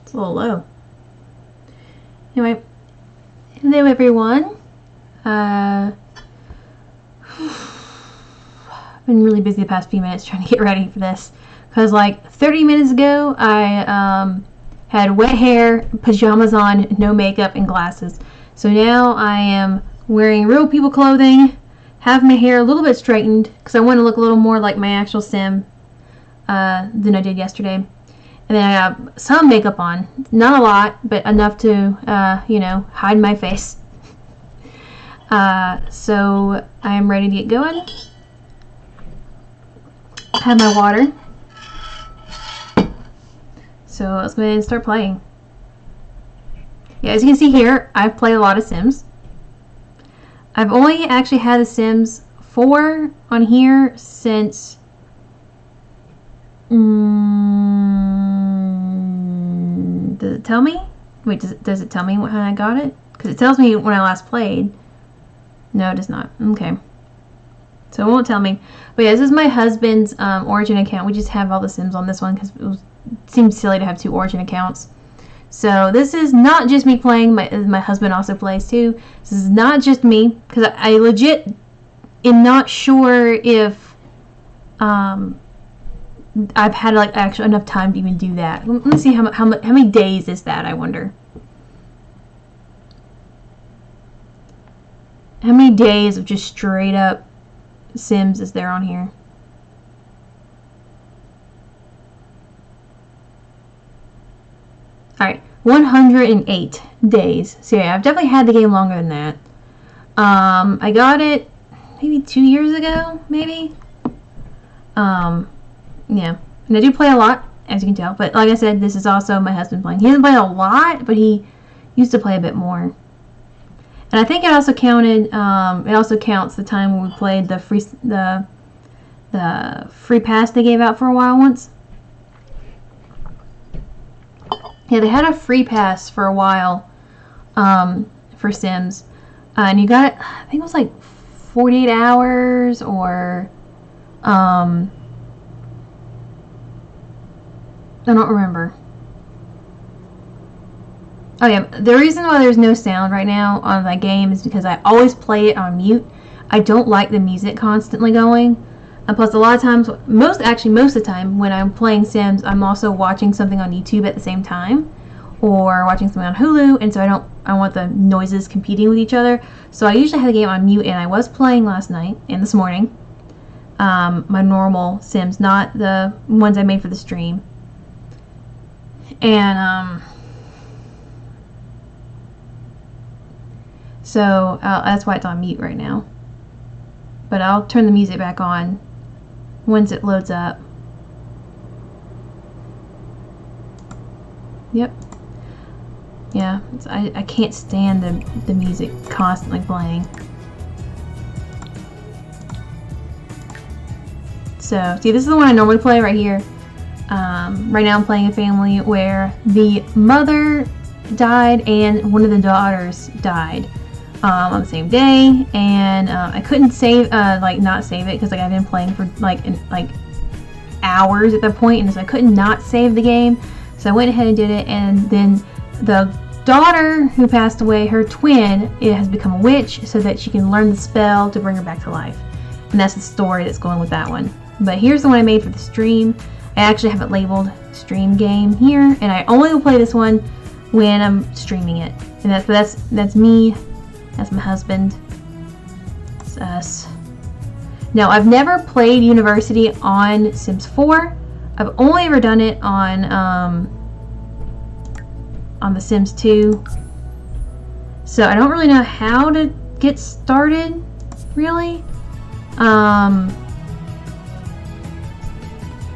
It's a little low. Anyway, hello everyone. I've been really busy the past few minutes trying to get ready for this. Because like 30 minutes ago, I had wet hair, pajamas on, no makeup, and glasses. So now I am wearing real people clothing, have my hair a little bit straightened, because I want to look a little more like my actual sim than I did yesterday. And then I have some makeup on. Not a lot, but enough to, you know, hide my face. So I am ready to get going. I have my water. So let's go ahead and start playing. Yeah, as you can see here, I've played a lot of Sims. I've only actually had the Sims 4 on here since... does it tell me? Wait, does it tell me when I got it? Because it tells me when I last played. No, it does not. Okay. So it won't tell me. But yeah, this is my husband's Origin account. We just have all the Sims on this one because it seems silly to have two Origin accounts. So this is not just me playing. My husband also plays too. This is not just me because I legit am not sure if I've had like actually enough time to even do that. Let me see how many days is that, I wonder. How many days of just straight up Sims is there on here? Alright, 108 days. So yeah, I've definitely had the game longer than that. I got it maybe 2 years ago, maybe? Yeah. And I do play a lot, as you can tell. But like I said, this is also my husband playing. He doesn't play a lot, but he used to play a bit more. And I think it also counted, it also counts the time when we played the free pass they gave out for a while once. Yeah, they had a free pass for a while for Sims. And you got it, I think it was like 48 hours or... I don't remember. Oh yeah, the reason why there's no sound right now on my game is because I always play it on mute. I don't like the music constantly going. And plus a lot of times, most of the time when I'm playing Sims, I'm also watching something on YouTube at the same time. Or watching something on Hulu, and so I want the noises competing with each other. So I usually have the game on mute, and I was playing last night and this morning. My normal Sims, not the ones I made for the stream. And so that's why it's on mute right now. But I'll turn the music back on once it loads up. Yep. Yeah, I can't stand the music constantly playing. So, see, this is the one I normally play right here. Right now I'm playing a family where the mother died and one of the daughters died on the same day, and I couldn't save, not save it because like I've been playing for like hours at that point, and so I could not save the game. So I went ahead and did it, and then the daughter who passed away, her twin, has become a witch so that she can learn the spell to bring her back to life. And that's the story that's going with that one. But here's the one I made for the stream. I actually have it labeled stream game here, and I only will play this one when I'm streaming it. And that's me, that's my husband, that's us. Now I've never played University on Sims 4. I've only ever done it on the Sims 2. So I don't really know how to get started, really.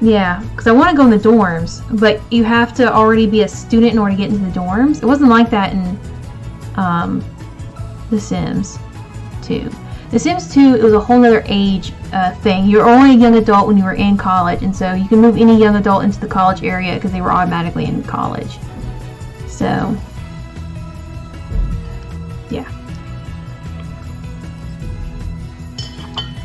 Yeah, because I want to go in the dorms, but you have to already be a student in order to get into the dorms. It wasn't like that in The Sims 2. The Sims 2, it was a whole nother age thing. You're only a young adult when you were in college, and so you can move any young adult into the college area because they were automatically in college. So, yeah.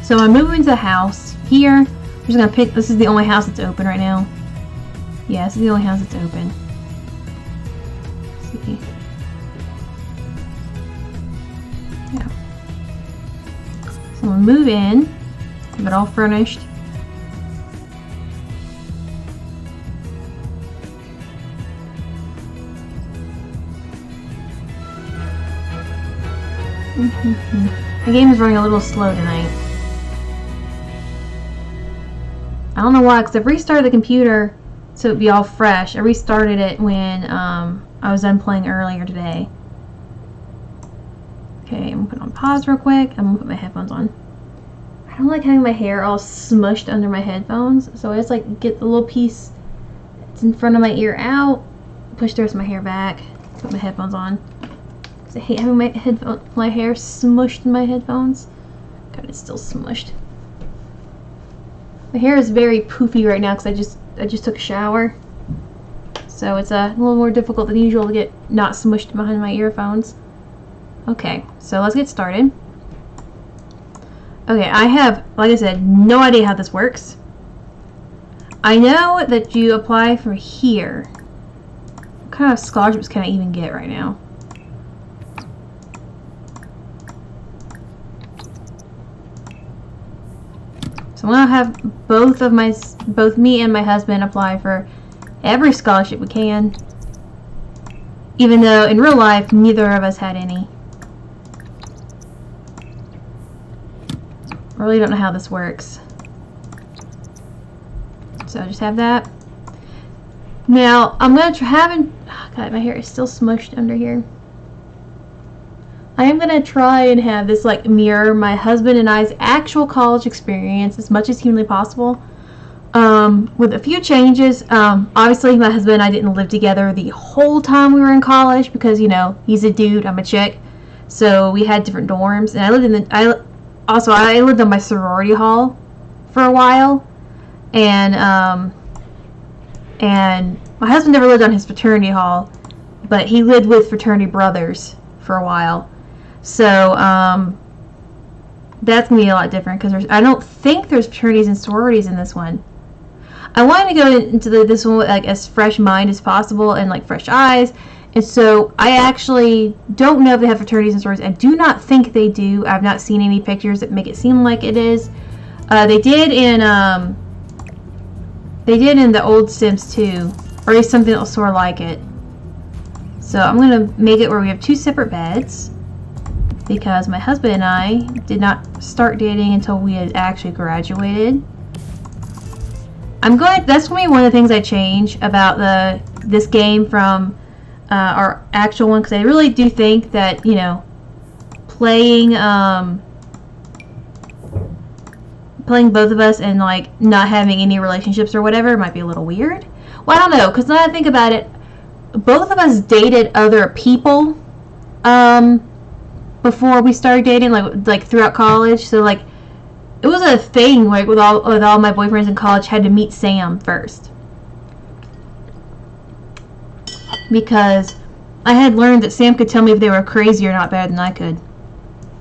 So I'm moving to the house here. I'm just gonna pick, this is the only house that's open right now. Yeah, this is the only house that's open. We'll move in. Have it all furnished. The game is running a little slow tonight. I don't know why, because I've restarted the computer so it'd be all fresh. I restarted it when I was done playing earlier today. Okay, I'm gonna put it on pause real quick. I'm gonna put my headphones on. I don't like having my hair all smushed under my headphones, so I just like get the little piece that's in front of my ear out, push the rest of my hair back, put my headphones on. Because I hate having my hair smushed in my headphones. God, it's still smushed. My hair is very poofy right now because I just took a shower, so it's a little more difficult than usual to get not smushed behind my earphones. Okay, so let's get started. Okay, I have, like I said, no idea how this works. I know that you apply for here. What kind of scholarships can I even get right now? So I'm gonna have both me and my husband apply for every scholarship we can, even though in real life neither of us had any. I really don't know how this works. So I just have that. Now I'm gonna try God, my hair is still smushed under here. I am gonna try and have this like mirror my husband and I's actual college experience as much as humanly possible. With a few changes. Obviously my husband and I didn't live together the whole time we were in college because, you know, he's a dude, I'm a chick. So we had different dorms, and I lived in my sorority hall for a while, and my husband never lived on his fraternity hall, but he lived with fraternity brothers for a while. So that's gonna be a lot different because I don't think there's fraternities and sororities in this one. I wanted to go into this one with like as fresh mind as possible and like fresh eyes. And so I actually don't know if they have fraternities and sororities. I do not think they do. I've not seen any pictures that make it seem like it is. They did in the old Sims 2, or at least something that was sort of like it. So I'm gonna make it where we have two separate beds because my husband and I did not start dating until we had actually graduated. That's gonna be one of the things I change about this game from our actual one, because I really do think that, you know, playing both of us and like not having any relationships or whatever might be a little weird. Well, I don't know, because now that I think about it, both of us dated other people before we started dating, like throughout college. So like it was a thing, like with all my boyfriends in college had to meet Sam first. Because I had learned that Sam could tell me if they were crazy or not better than I could.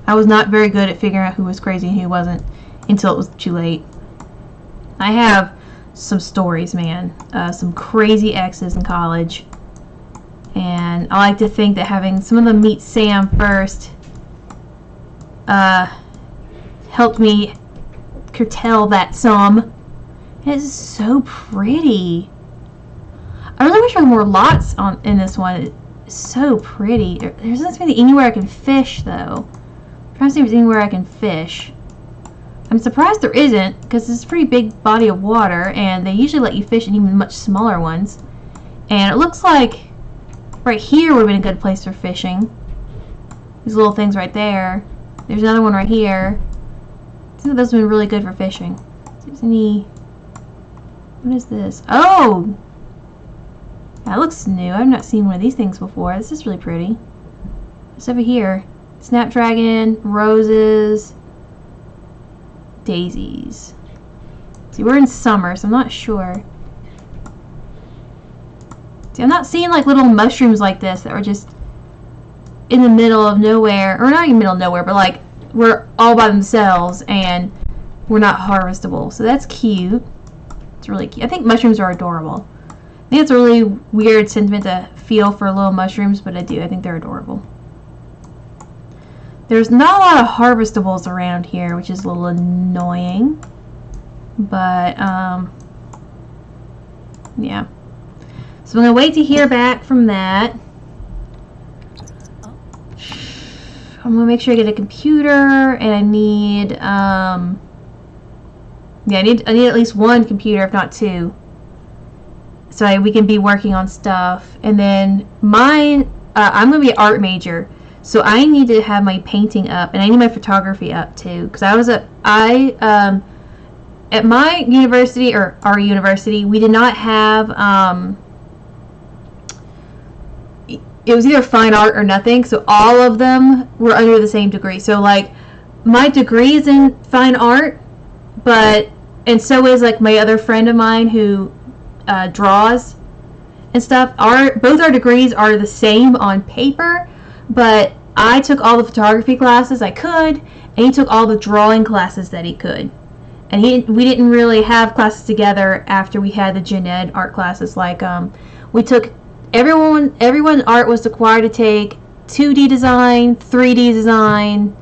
I was not very good at figuring out who was crazy and who wasn't until it was too late. I have some stories, man. Some crazy exes in college. And I like to think that having some of them meet Sam first helped me curtail that some. It is so pretty. I really wish there were more lots in this one. It's so pretty. There doesn't seem to be anywhere I can fish, though. I'm trying to see if there's anywhere I can fish. I'm surprised there isn't, because it's a pretty big body of water, and they usually let you fish in even much smaller ones. And it looks like right here would have been a good place for fishing. These little things right there. There's another one right here. I think those would have been really good for fishing. See if there's any... What is this? Oh! That looks new. I've not seen one of these things before. This is really pretty. What's over here? Snapdragon, roses, daisies. See, we're in summer, so I'm not sure. See, I'm not seeing like little mushrooms like this that are just in the middle of nowhere, or not in the middle of nowhere, but like we're all by themselves and we're not harvestable. So that's cute. It's really cute. I think mushrooms are adorable. I think it's a really weird sentiment to feel for little mushrooms, but I do. I think they're adorable. There's not a lot of harvestables around here, which is a little annoying. But, yeah. So I'm going to wait to hear back from that. I'm going to make sure I get a computer, and I need, yeah, I need at least one computer, if not two. So we can be working on stuff. And then mine, I'm going to be an art major. So I need to have my painting up, and I need my photography up too. Because at my university, or our university, we did not have, it was either fine art or nothing. So all of them were under the same degree. So like, my degree is in fine art, and so is like my other friend of mine who draws and stuff. Both our degrees are the same on paper, but I took all the photography classes I could, and he took all the drawing classes that he could. And we didn't really have classes together after we had the gen ed art classes. Like, we took, everyone art was required to take 2D design, 3D design,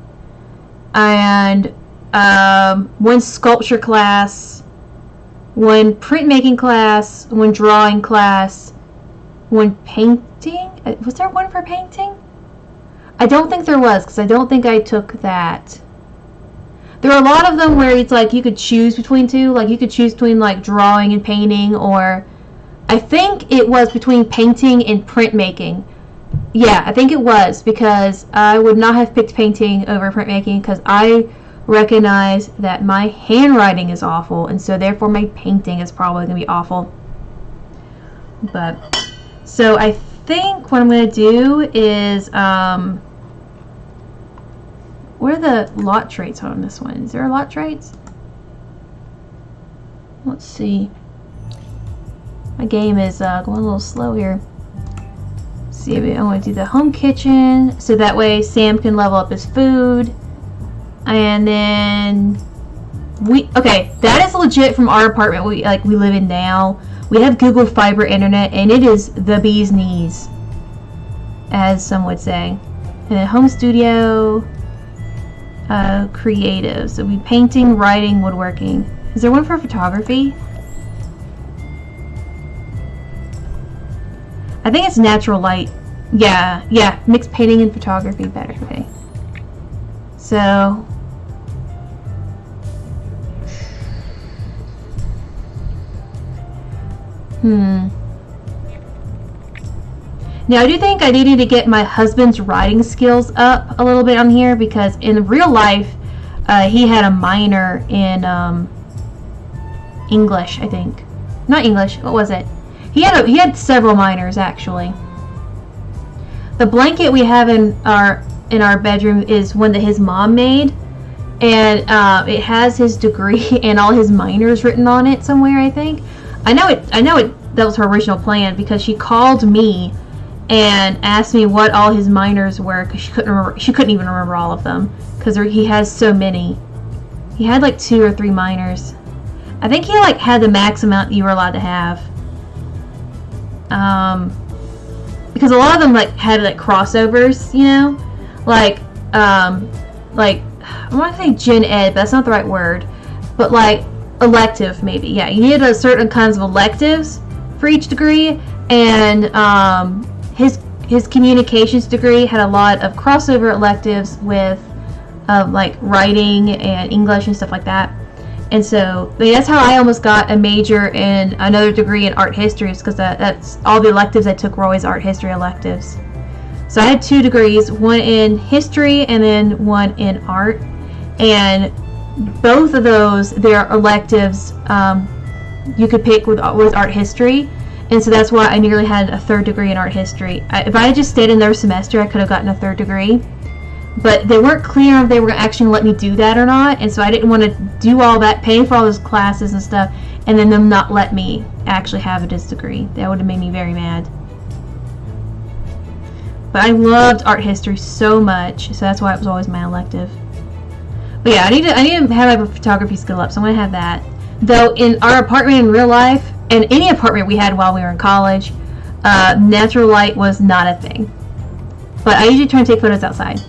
and one sculpture class, one printmaking class, one drawing class, one painting. Was there one for painting? I don't think there was, because I don't think I took that. There are a lot of them where it's like you could choose between two. Like you could choose between like drawing and painting, or I think it was between painting and printmaking. Yeah, I think it was, because I would not have picked painting over printmaking because I recognize that my handwriting is awful, and so therefore my painting is probably going to be awful. But, so I think what I'm going to do is, what are the lot traits on this one? Is there a lot traits? Let's see. My game is going a little slow here. Let's see, I want to do the home kitchen, so that way Sam can level up his food. And then okay, that is legit from our apartment we live in now. We have Google Fiber internet, and it is the bee's knees, as some would say. And then home studio, creative. So we painting, writing, woodworking. Is there one for photography? I think it's natural light. Yeah, mixed painting and photography better. Okay. So now I do think I do need to get my husband's writing skills up a little bit on here, because in real life he had a minor in English, I think. Not English, what was it? He had several minors actually. The blanket we have in our bedroom is one that his mom made, and it has his degree and all his minors written on it somewhere, I think. I know it. That was her original plan, because she called me and asked me what all his minors were, because she couldn't even remember all of them, because he has so many. He had like 2 or 3 minors. I think he like had the max amount you were allowed to have. Because a lot of them like had like crossovers, you know, like I want to say gen ed, but that's not the right word. But like elective, maybe. Yeah, you needed a certain kinds of electives for each degree, and his communications degree had a lot of crossover electives with like writing and English and stuff like that. And so that's how I almost got a major in another degree in art history, because that's all the electives I took were always art history electives. So I had 2 degrees, one in history and then one in art, and both of those, their electives you could pick with art history, and so that's why I nearly had a 3rd degree in art history. If I had just stayed in their semester, I could have gotten a 3rd degree, but they weren't clear if they were actually going to let me do that or not, and so I didn't want to do all that, pay for all those classes and stuff, and then them not let me actually have this degree. That would have made me very mad. But I loved art history so much, so that's why it was always my elective. But yeah, I need to have my photography skill up, so I'm going to have that. Though in our apartment in real life, and any apartment we had while we were in college, natural light was not a thing. But I usually try and take photos outside.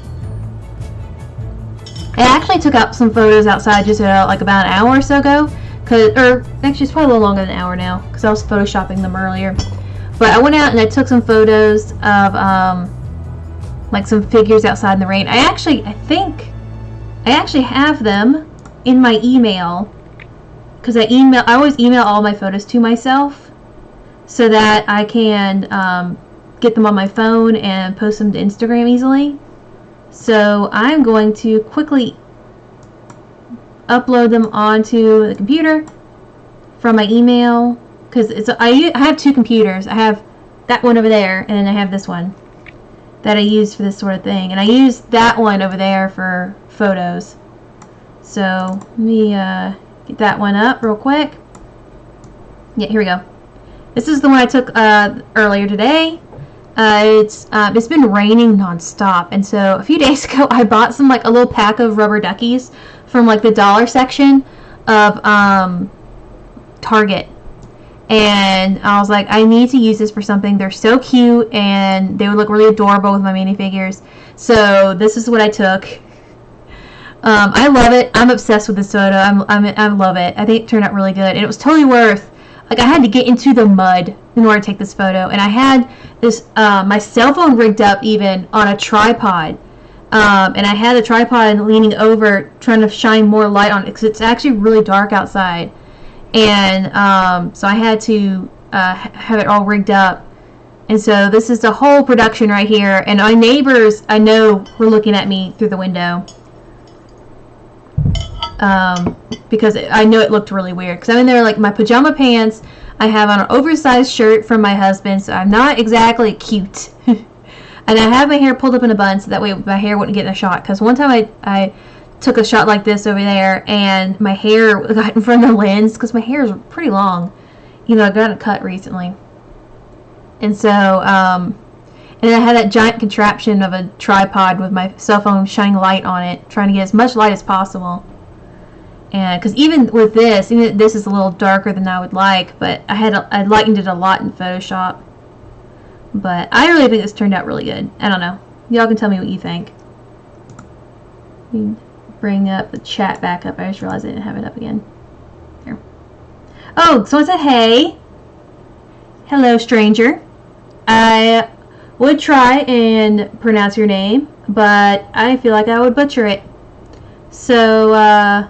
I actually took out some photos outside just like about an hour or so ago. Or actually, it's probably a little longer than an hour now because I was photoshopping them earlier. But I went out and I took some photos of like some figures outside in the rain. I think I actually have them in my email because I always email all my photos to myself so that I can get them on my phone and post them to Instagram easily. So I'm going to quickly upload them onto the computer from my email because I have two computers. I have that one over there and then I have this one that I use for this sort of thing, and I use that one over there for photos. So let me get that one up real quick. Yeah, here we go. This is the one I took earlier today. It's been raining non-stop, and so a few days ago I bought some like a little pack of rubber duckies from like the dollar section of Target, and I was like, I need to use this for something. They're so cute and they would look really adorable with my minifigures. So this is what I took. I love it. I'm obsessed with this photo. I love it. I think it turned out really good, and it was totally worth. Like, I had to get into the mud in order to take this photo, and I had this my cell phone rigged up even on a tripod, and I had the tripod leaning over, trying to shine more light on it because it's actually really dark outside, and so I had to have it all rigged up. And so this is the whole production right here, and my neighbors I know were looking at me through the window. Because I know it looked really weird. Because I'm in there like my pajama pants. I have on an oversized shirt from my husband, so I'm not exactly cute. And I have my hair pulled up in a bun so that way my hair wouldn't get in a shot. Because one time I took a shot like this over there, and my hair got in front of the lens because my hair is pretty long. You know, I got it cut recently. And so, and then I had that giant contraption of a tripod with my cell phone shining light on it, trying to get as much light as possible. And because even with this, even this is a little darker than I would like, but I lightened it a lot in Photoshop. But I really think this turned out really good. I don't know. Y'all can tell me what you think. Let me bring up the chat back up. I just realized I didn't have it up again. Here. Oh, someone said hey. Hello, stranger. I would try and pronounce your name, but I feel like I would butcher it. So, I'm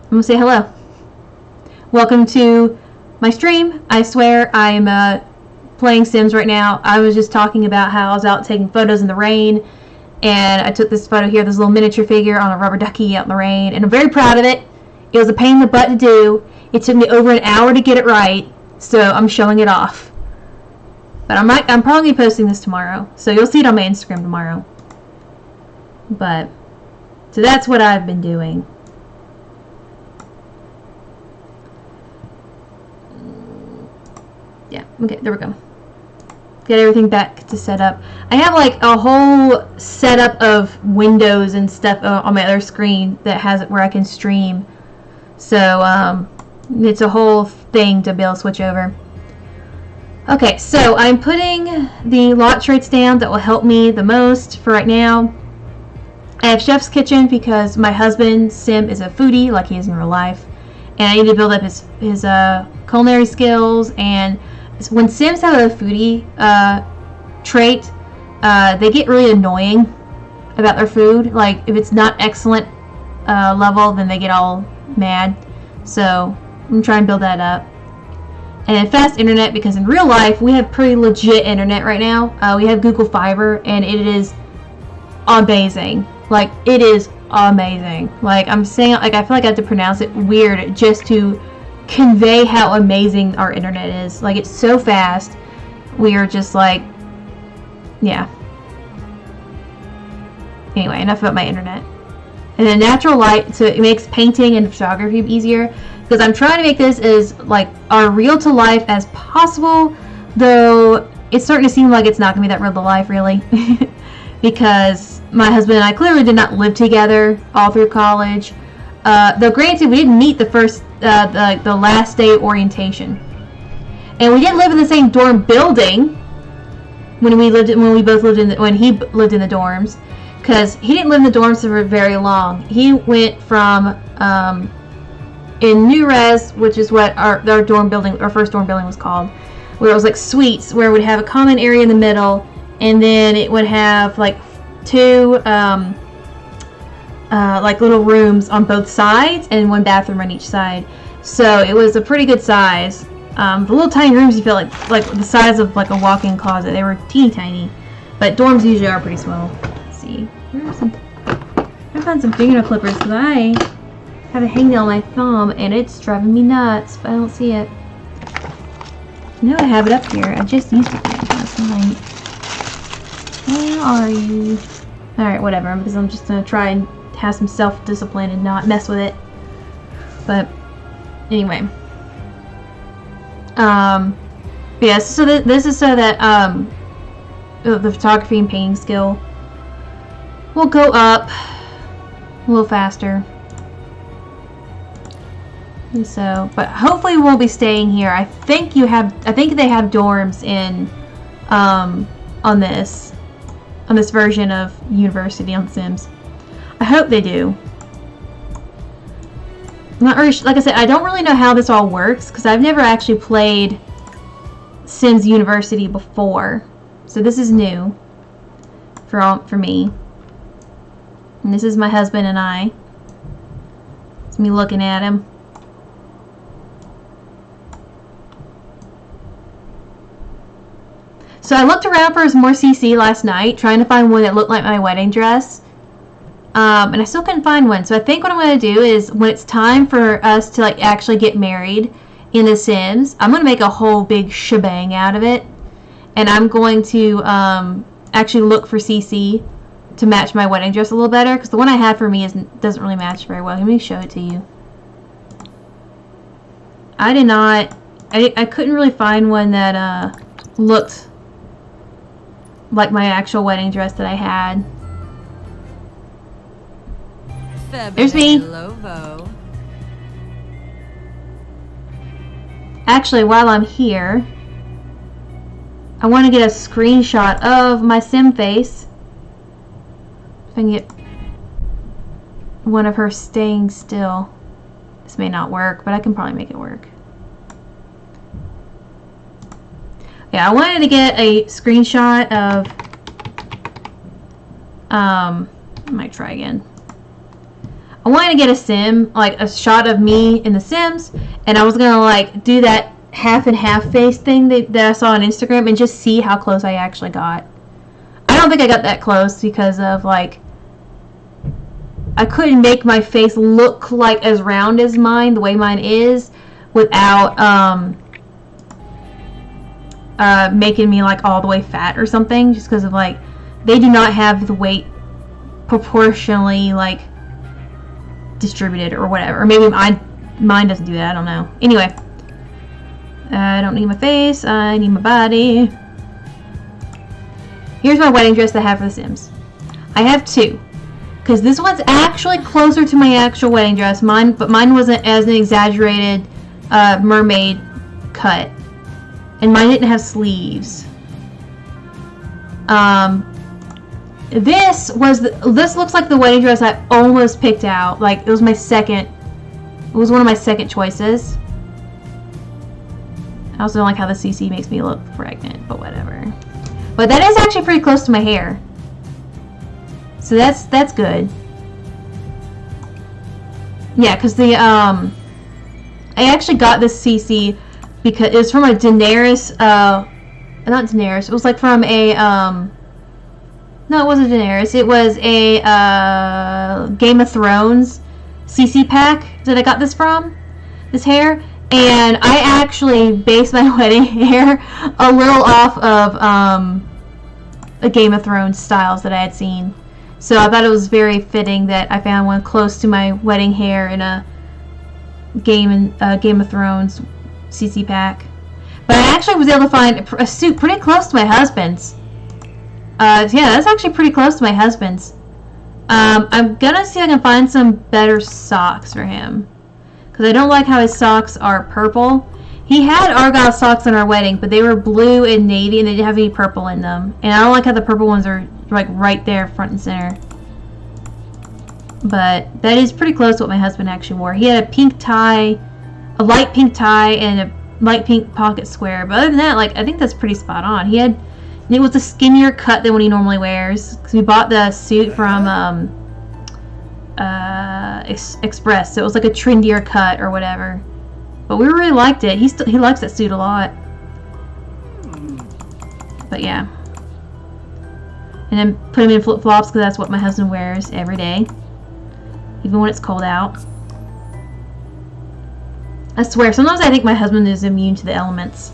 going to say hello. Welcome to my stream. I swear I'm playing Sims right now. I was just talking about how I was out taking photos in the rain, and I took this photo here, this little miniature figure on a rubber ducky out in the rain, and I'm very proud of it. It was a pain in the butt to do. It took me over an hour to get it right, so I'm showing it off. But I'm probably posting this tomorrow, so you'll see it on my Instagram tomorrow. But, so that's what I've been doing. Yeah, okay, there we go. Get everything back to set up. I have like a whole setup of windows and stuff on my other screen that has it where I can stream. So it's a whole thing to be able to switch over. Okay, so I'm putting the lot traits down that will help me the most for right now. I have Chef's Kitchen because my husband, Sim, is a foodie like he is in real life. And I need to build up his culinary skills. And when Sims have a foodie trait, they get really annoying about their food. Like, if it's not excellent level, then they get all mad. So I'm trying to build that up. And fast internet, because in real life we have pretty legit internet right now. We have Google Fiber, and it is amazing. Like, it is amazing. Like, I'm saying, like, I feel like I have to pronounce it weird just to convey how amazing our internet is. Like, it's so fast. We are just like, yeah. Anyway, enough about my internet. And then natural light, so it makes painting and photography easier. Because I'm trying to make this as like real to life as possible, though it's starting to seem like it's not going to be that real to life, really. Because my husband and I clearly did not live together all through college. Though granted, we didn't meet the first, the last day of orientation, and we didn't live in the same dorm building when he lived in the dorms. because he didn't live in the dorms for very long. He went from in New Res, which is what our dorm building, our first dorm building was called, where it was like suites, where it would have a common area in the middle, and then it would have like two like little rooms on both sides and one bathroom on each side. So it was a pretty good size. The little tiny rooms, you feel like the size of like a walk-in closet. They were teeny tiny, but dorms usually are pretty small. Let's see, I found some fingernail clippers because I have a hangnail on my thumb and it's driving me nuts, but I don't see it. No, I have it up here. I just used it last night. Where are you? Alright, whatever, because I'm just gonna try and have some self-discipline and not mess with it. But anyway. Yeah, so this is so that the photography and painting skill will go up a little faster. And so, but hopefully we'll be staying here. I think they have dorms in on this version of University on Sims. I hope they do. I'm not really like I said, I don't really know how this all works because I've never actually played Sims University before. So this is new for me. And this is my husband and I. It's me looking at him. So I looked around for more CC last night, trying to find one that looked like my wedding dress. And I still couldn't find one. So I think what I'm going to do is when it's time for us to like actually get married in The Sims, I'm going to make a whole big shebang out of it. And I'm going to actually look for CC to match my wedding dress a little better. Because the one I had for me doesn't really match very well. Let me show it to you. I couldn't really find one that looked like my actual wedding dress that I had. There's me. Actually, while I'm here, I want to get a screenshot of my sim face. If I can get one of her staying still. This may not work, but I can probably make it work. Yeah, I wanted to get a screenshot of, I might try again. I wanted to get a sim, like a shot of me in The Sims, and I was gonna like do that half and half face thing that I saw on Instagram and just see how close I actually got. I don't think I got that close because of like, I couldn't make my face look like as round as mine, the way mine is, without, making me like all the way fat or something, just because of like they do not have the weight proportionally like distributed or whatever, or maybe mine doesn't do that, I don't know. Anyway, I don't need my face, I need my body. Here's my wedding dress that I have for The Sims. I have two, because this one's actually closer to my actual wedding dress, but mine wasn't as an exaggerated mermaid cut. And mine didn't have sleeves. This looks like the wedding dress I almost picked out. Like it was one of my second choices. I also don't like how the CC makes me look pregnant, but whatever. But that is actually pretty close to my hair. So that's good. Yeah, because I actually got this CC because it was from a Daenerys, not Daenerys, it was like from a, no, it wasn't Daenerys, it was a, Game of Thrones CC pack that I got this from, this hair, and I actually based my wedding hair a little off of, a Game of Thrones styles that I had seen. So I thought it was very fitting that I found one close to my wedding hair in a Game of Thrones CC pack. But I actually was able to find a suit pretty close to my husband's. Yeah, that's actually pretty close to my husband's. I'm gonna see if I can find some better socks for him, because I don't like how his socks are purple. He had Argyle socks on our wedding, but they were blue and navy and they didn't have any purple in them. And I don't like how the purple ones are like right there front and center. but that is pretty close to what my husband actually wore. He had a pink tie, a light pink tie, and a light pink pocket square. But other than that, like, I think that's pretty spot on. It was a skinnier cut than what he normally wears, because we bought the suit from Express, so it was like a trendier cut or whatever. But we really liked it. He likes that suit a lot. But yeah. And then put him in flip-flops, because that's what my husband wears every day, even when it's cold out. I swear, sometimes I think my husband is immune to the elements.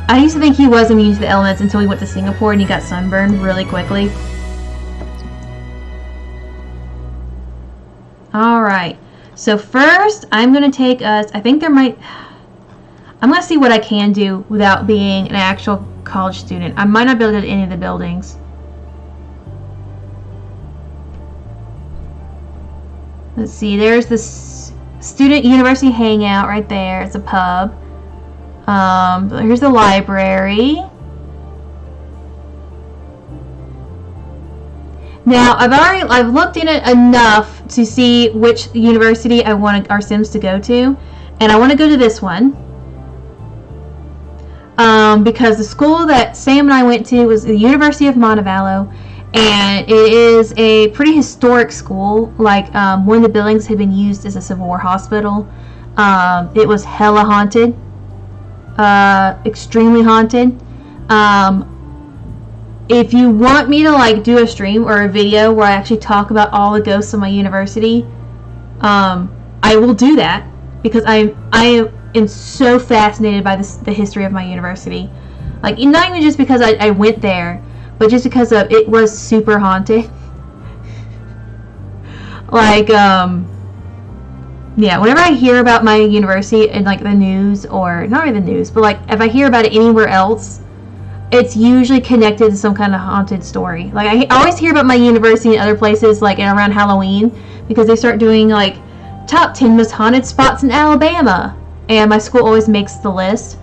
I used to think he was immune to the elements until we went to Singapore and he got sunburned really quickly. Alright, so first I'm going to take us, I'm going to see what I can do without being an actual college student. I might not be able to go to any of the buildings. Let's see, there's this student university hangout right there. It's a pub. Here's the library. Now, I've looked in it enough to see which university I want our Sims to go to, and I want to go to this one. Because the school that Sam and I went to was the University of Montevallo, and it is a pretty historic school. Like, one of the buildings had been used as a Civil War hospital. It was hella haunted. Extremely haunted. If you want me to like do a stream or a video where I actually talk about all the ghosts of my university, I will do that, because I am so fascinated by the history of my university. Like, not even just because I went there, but just because it was super haunted. Like, yeah, whenever I hear about my university in like the news, or not really the news, but like if I hear about it anywhere else, it's usually connected to some kind of haunted story. Like, I always hear about my university in other places, like around Halloween, because they start doing like top 10 most haunted spots in Alabama, and my school always makes the list.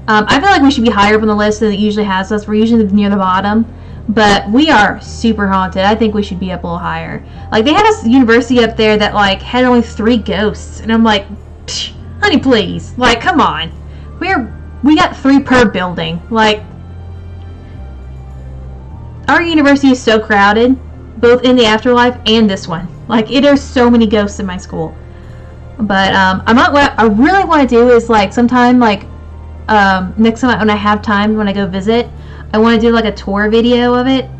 I feel like we should be higher up on the list than it usually has us. We're usually near the bottom, but we are super haunted. I think we should be up a little higher. Like, they had a university up there that like had only 3 ghosts, and I'm like, honey, please, like, come on. We got 3 per building. Like, our university is so crowded, both in the afterlife and this one. Like, there's so many ghosts in my school. But what I really want to do is like sometime like next time when I have time, when I go visit, I want to do like a tour video of it.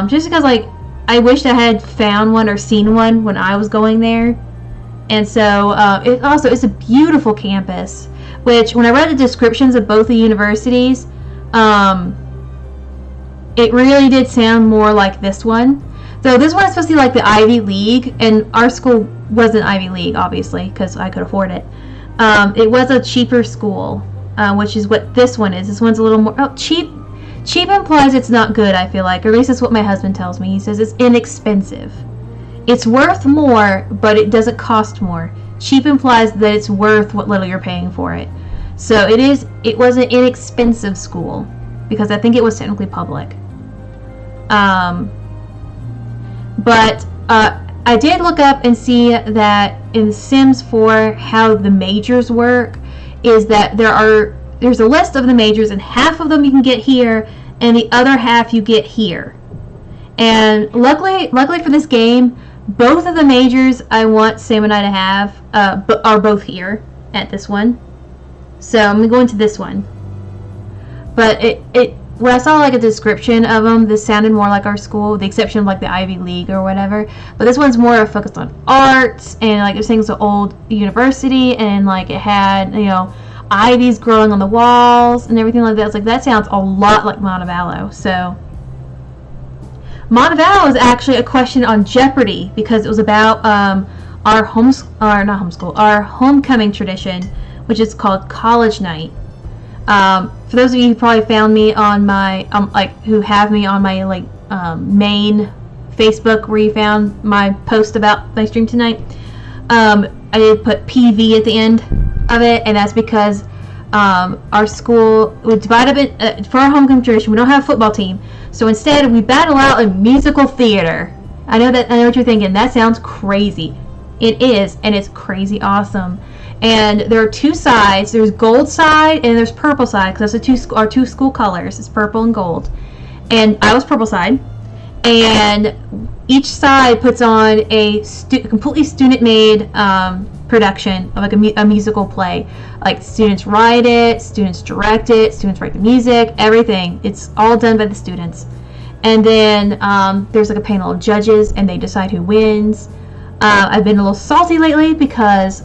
Just because like I wish I had found one or seen one when I was going there. And so it's a beautiful campus, which when I read the descriptions of both the universities, it really did sound more like this one. So this one is supposed to be like the Ivy League, and our school wasn't Ivy League, obviously, because I could afford it. It was a cheaper school, which is what this one is. This one's a little more cheap. Cheap implies it's not good, I feel like, or at least that's what my husband tells me. He says it's inexpensive. It's worth more, but it doesn't cost more. Cheap implies that it's worth what little you're paying for it. So it was an inexpensive school, because I think it was technically public. But I did look up and see that in Sims 4, how the majors work is that there's a list of the majors, and half of them you can get here, and the other half you get here. And luckily for this game, both of the majors I want Sam and I to have are both here at this one. So I'm gonna go into this one. But when I saw like a description of them, this sounded more like our school, with the exception of like the Ivy League or whatever. But this one's more focused on arts, and like this thing's an old university, and like it had, you know, ivies growing on the walls and everything like that. It's like, that sounds a lot like Montevallo. So Montevallo is actually a question on Jeopardy, because it was about our homecoming tradition, which is called college night. For those of you who probably found me on my who have me on my main Facebook, where you found my post about my stream tonight, I did put PV at the end of it, and that's because our school would divide up for our homecoming tradition. We don't have a football team, so instead we battle out in musical theater, I know what you're thinking. That sounds crazy. It is, and it's crazy awesome. And there are two sides. There's gold side and there's purple side, because that's our two school colors. It's purple and gold. And I was purple side. And each side puts on a completely student-made production of like a musical play. Like students write it, students direct it, students write the music, everything. It's all done by the students. And then there's like a panel of judges, and they decide who wins. I've been a little salty lately because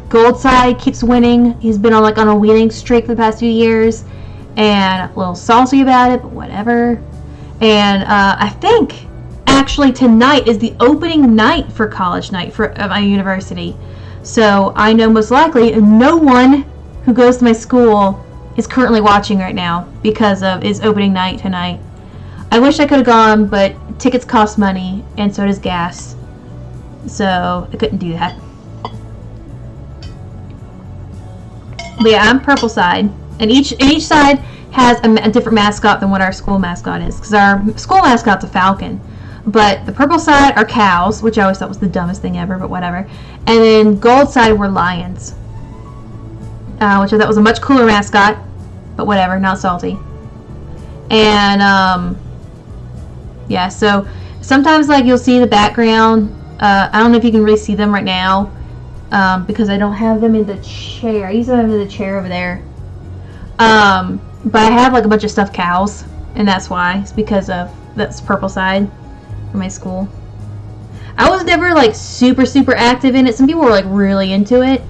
Gold Side keeps winning. He's been on a winning streak for the past few years, and a little salty about it, but whatever. And I think actually tonight is the opening night for college night for my university. So I know most likely no one who goes to my school is currently watching right now because of its opening night tonight. I wish I could have gone, but tickets cost money, and so does gas. So I couldn't do that. But yeah, I'm purple side, and each side has a different mascot than what our school mascot is, because our school mascot's a falcon. But the purple side are cows, which I always thought was the dumbest thing ever, but whatever. And then gold side were lions, which I thought was a much cooler mascot, but whatever, not salty. And yeah, so sometimes you'll see the background. I don't know if you can really see them right now, because I don't have them in the chair. I usually have them in the chair over there. But I have a bunch of stuffed cows, and that's why. It's because of that's purple side for my school. I was never super active in it. Some people were really into it,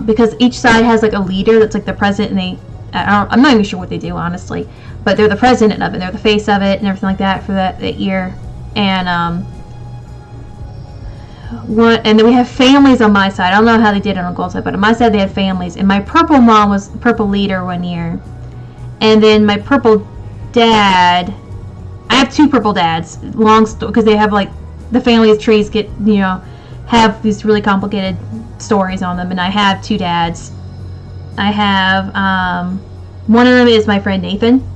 because each side has a leader that's the president, and I'm not even sure what they do, honestly, but they're the president of it. They're the face of it and everything like that for that year. And and then we have families on my side. I don't know how they did it on the gold side, but on my side they had families. And my purple mom was purple leader one year. And then my purple dad, I have two purple dads, because they have the family trees have these really complicated stories on them. And I have two dads. I have one of them is my friend Nathan,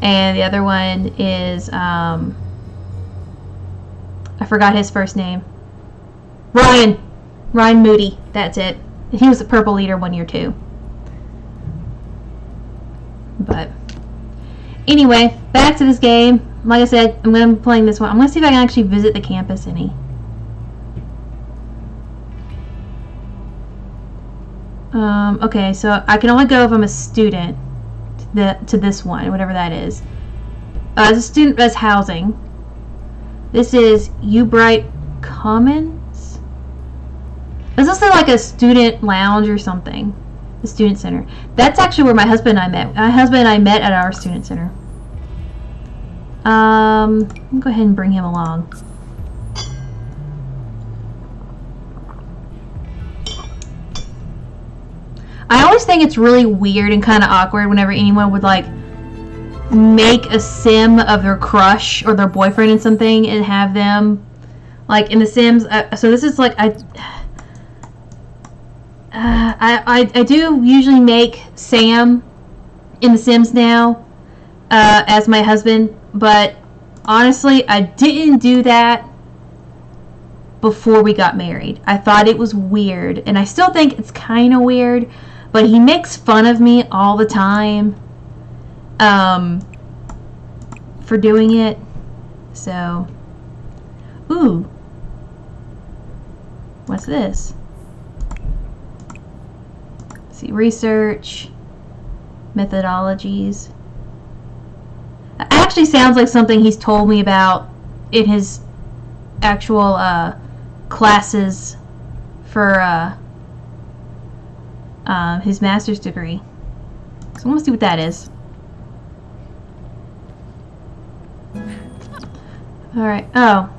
and the other one is I forgot his first name. Ryan Moody, that's it. And he was the purple leader one year too. But anyway, back to this game. Like I said, I'm going to be playing this one. I'm going to see if I can actually visit the campus any. Okay, so I can only go if I'm a student to this one, whatever that is. As a student, as housing. This is Bright Commons. This looks like a student lounge or something. The student center. That's actually where my husband and I met. My husband and I met at our student center. I'll go ahead and bring him along. I always think it's really weird and kind of awkward whenever anyone would make a sim of their crush or their boyfriend in something and have them in the Sims. So this is I do usually make Sam in the Sims now as my husband, but honestly I didn't do that before we got married. I thought it was weird, and I still think it's kind of weird, but he makes fun of me all the time for doing it. So, ooh, what's this? Let's see, research, methodologies. It actually sounds like something he's told me about in his actual classes for his master's degree. So I want to see what that is. Alright, oh.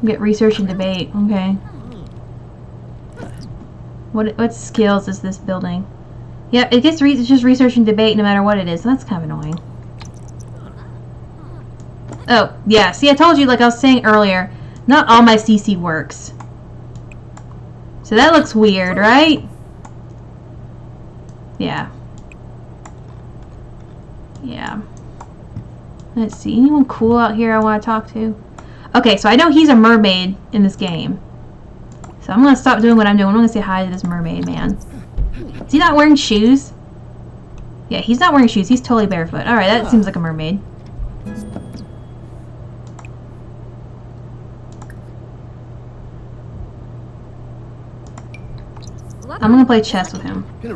Get research and debate, okay. What skills is this building? Yeah, it gets it's just research and debate no matter what it is. That's kind of annoying. Oh, yeah, see I told you, like I was saying earlier, not all my CC works. So that looks weird, right? Yeah. Yeah. Let's see. Anyone cool out here I want to talk to? Okay, so I know he's a mermaid in this game. So I'm going to stop doing what I'm doing. I'm going to say hi to this mermaid man. Is he not wearing shoes? Yeah, he's not wearing shoes. He's totally barefoot. Alright, that seems like a mermaid. I'm going to play chess with him. I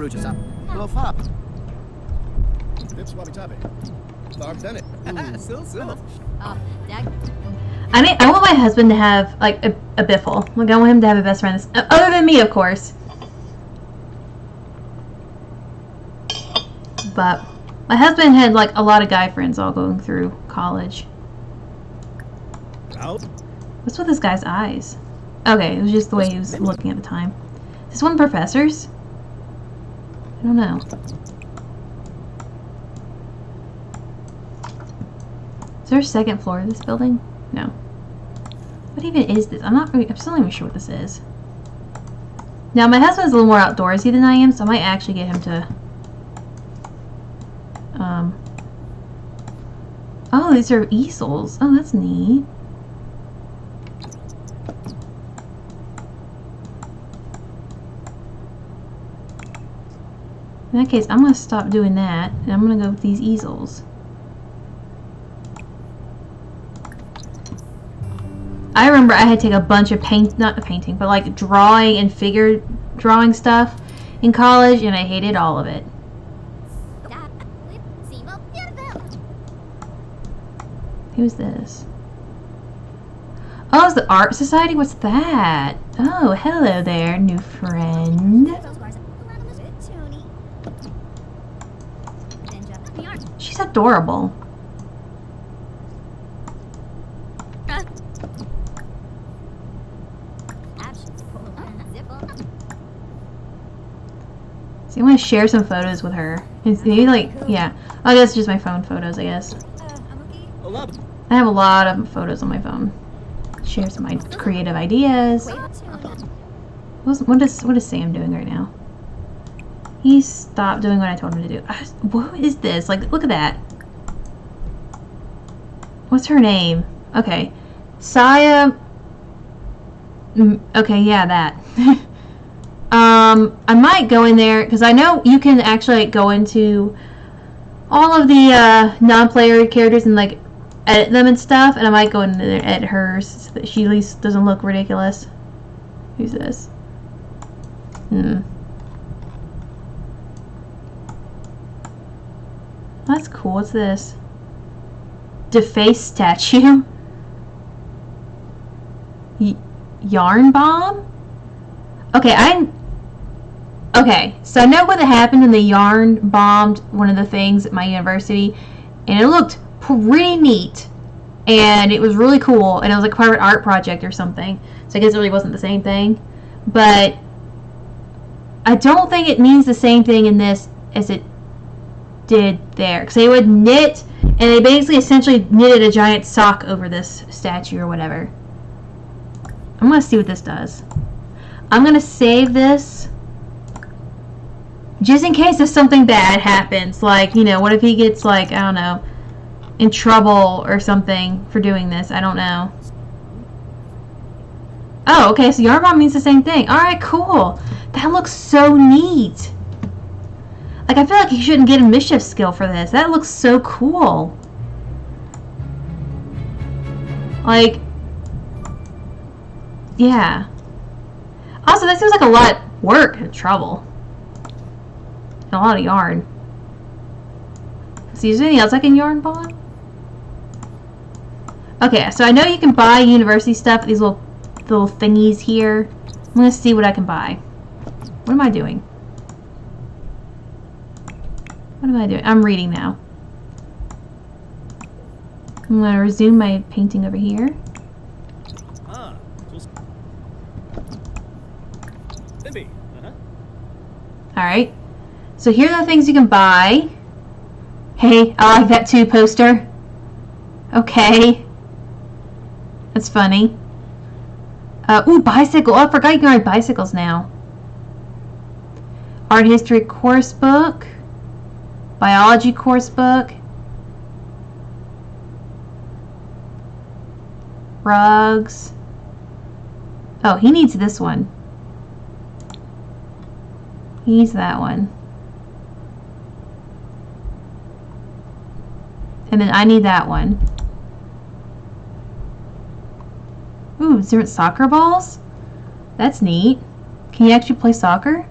want my husband to have, like, a biffle. Like, I want him to have a best friend. Other than me, of course. But my husband had, like, a lot of guy friends all going through college. What's with this guy's eyes? Okay, it was just the way he was looking at the time. Is this one of the professors? I don't know. Is there a second floor of this building? No. What even is this? I'm still not even sure what this is. Now, my husband's a little more outdoorsy than I am, so I might actually get him to... Oh, these are easels. Oh, that's neat. In that case, I'm going to stop doing that, and I'm going to go with these easels. I remember I had to take a bunch of not painting, but like drawing and figure drawing stuff in college, and I hated all of it. Who's this? Oh, it's the Art Society? What's that? Oh, hello there, new friend. She's adorable. So I'm going to share some photos with her. Maybe like, yeah. Oh, that's just my phone photos, I guess. I have a lot of photos on my phone. Share some creative ideas. What is Sam doing right now? He stopped doing what I told him to do. What is this? Like, look at that. What's her name? Okay. Saya. Okay, yeah, that. I might go in there, because I know you can actually go into all of the non-player characters and like edit them and stuff, and I might go in there and edit hers so that she at least doesn't look ridiculous. Who's this? That's cool. What's this? Deface statue? Yarn bomb? Okay, so I know what happened when the yarn bombed one of the things at my university, and it looked pretty neat, and it was really cool, and it was like part of an art project or something, so I guess it really wasn't the same thing, but I don't think it means the same thing in this as it did there, because they would knit, and they basically essentially knitted a giant sock over this statue or whatever. I'm going to see what this does. I'm going to save this just in case if something bad happens. Like, you know, what if he gets, like, I don't know, in trouble or something for doing this? I don't know. Oh, okay, so yarn bomb means the same thing. Alright, cool. That looks so neat. Like, I feel like he shouldn't get a mischief skill for this. That looks so cool. Like, yeah. Also, that seems like a lot of work and trouble. And a lot of yarn. See, is there anything else I can yarn bomb? Okay, so I know you can buy university stuff, these little thingies here. I'm gonna see what I can buy. What am I doing? What am I doing? I'm reading now. I'm gonna resume my painting over here. Alright. So here are the things you can buy. Hey, I like that too poster. Okay. That's funny. Ooh, bicycle. Oh, I forgot you can ride bicycles now. Art history course book. Biology course book. Rugs. Oh, he needs this one. He needs that one. And then I need that one. Ooh, different soccer balls? That's neat. Can you actually play soccer?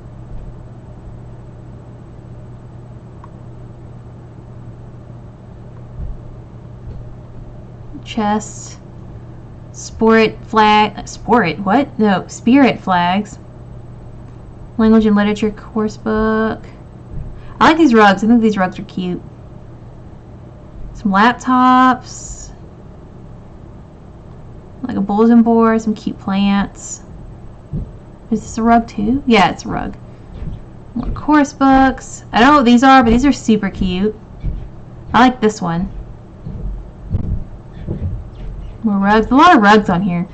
Chest. Spirit flags. Language and literature course book. I like these rugs. I think these rugs are cute. Some laptops. Like a bulletin board. Some cute plants. Is this a rug too? Yeah, it's a rug. More course books. I don't know what these are, but these are super cute. I like this one. More rugs. A lot of rugs on here.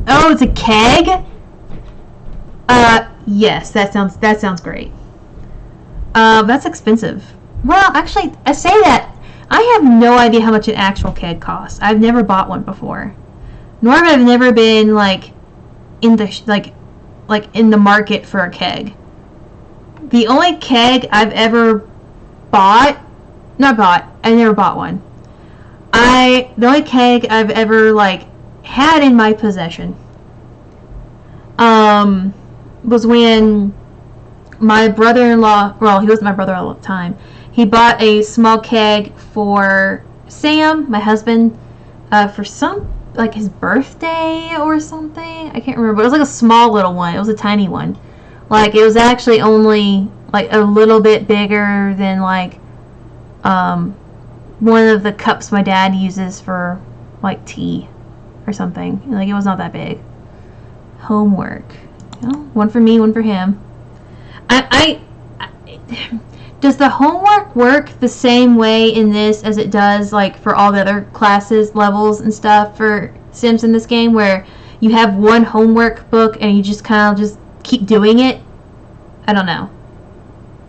Oh, it's a keg? Yes, that sounds great. That's expensive. Well, actually, I say that. I have no idea how much an actual keg costs. I've never bought one before. Nor have I never been, like, in the, in the market for a keg. The only keg I've ever bought, I never bought one. The only keg I've ever, like, had in my possession, was when my brother-in-law, well, he wasn't my brother-in-law at the time, he bought a small keg for Sam, my husband, for some, like, his birthday or something. I can't remember, but it was like a small little one. It was a tiny one. Like, it was actually only, like, a little bit bigger than, like, one of the cups my dad uses for, like, tea or something. Like, it was not that big. Homework. You know, one for me, one for him. Does the homework work the same way in this as it does, like, for all the other classes, levels, and stuff for Sims in this game, where you have one homework book and you just kind of just keep doing it? I don't know.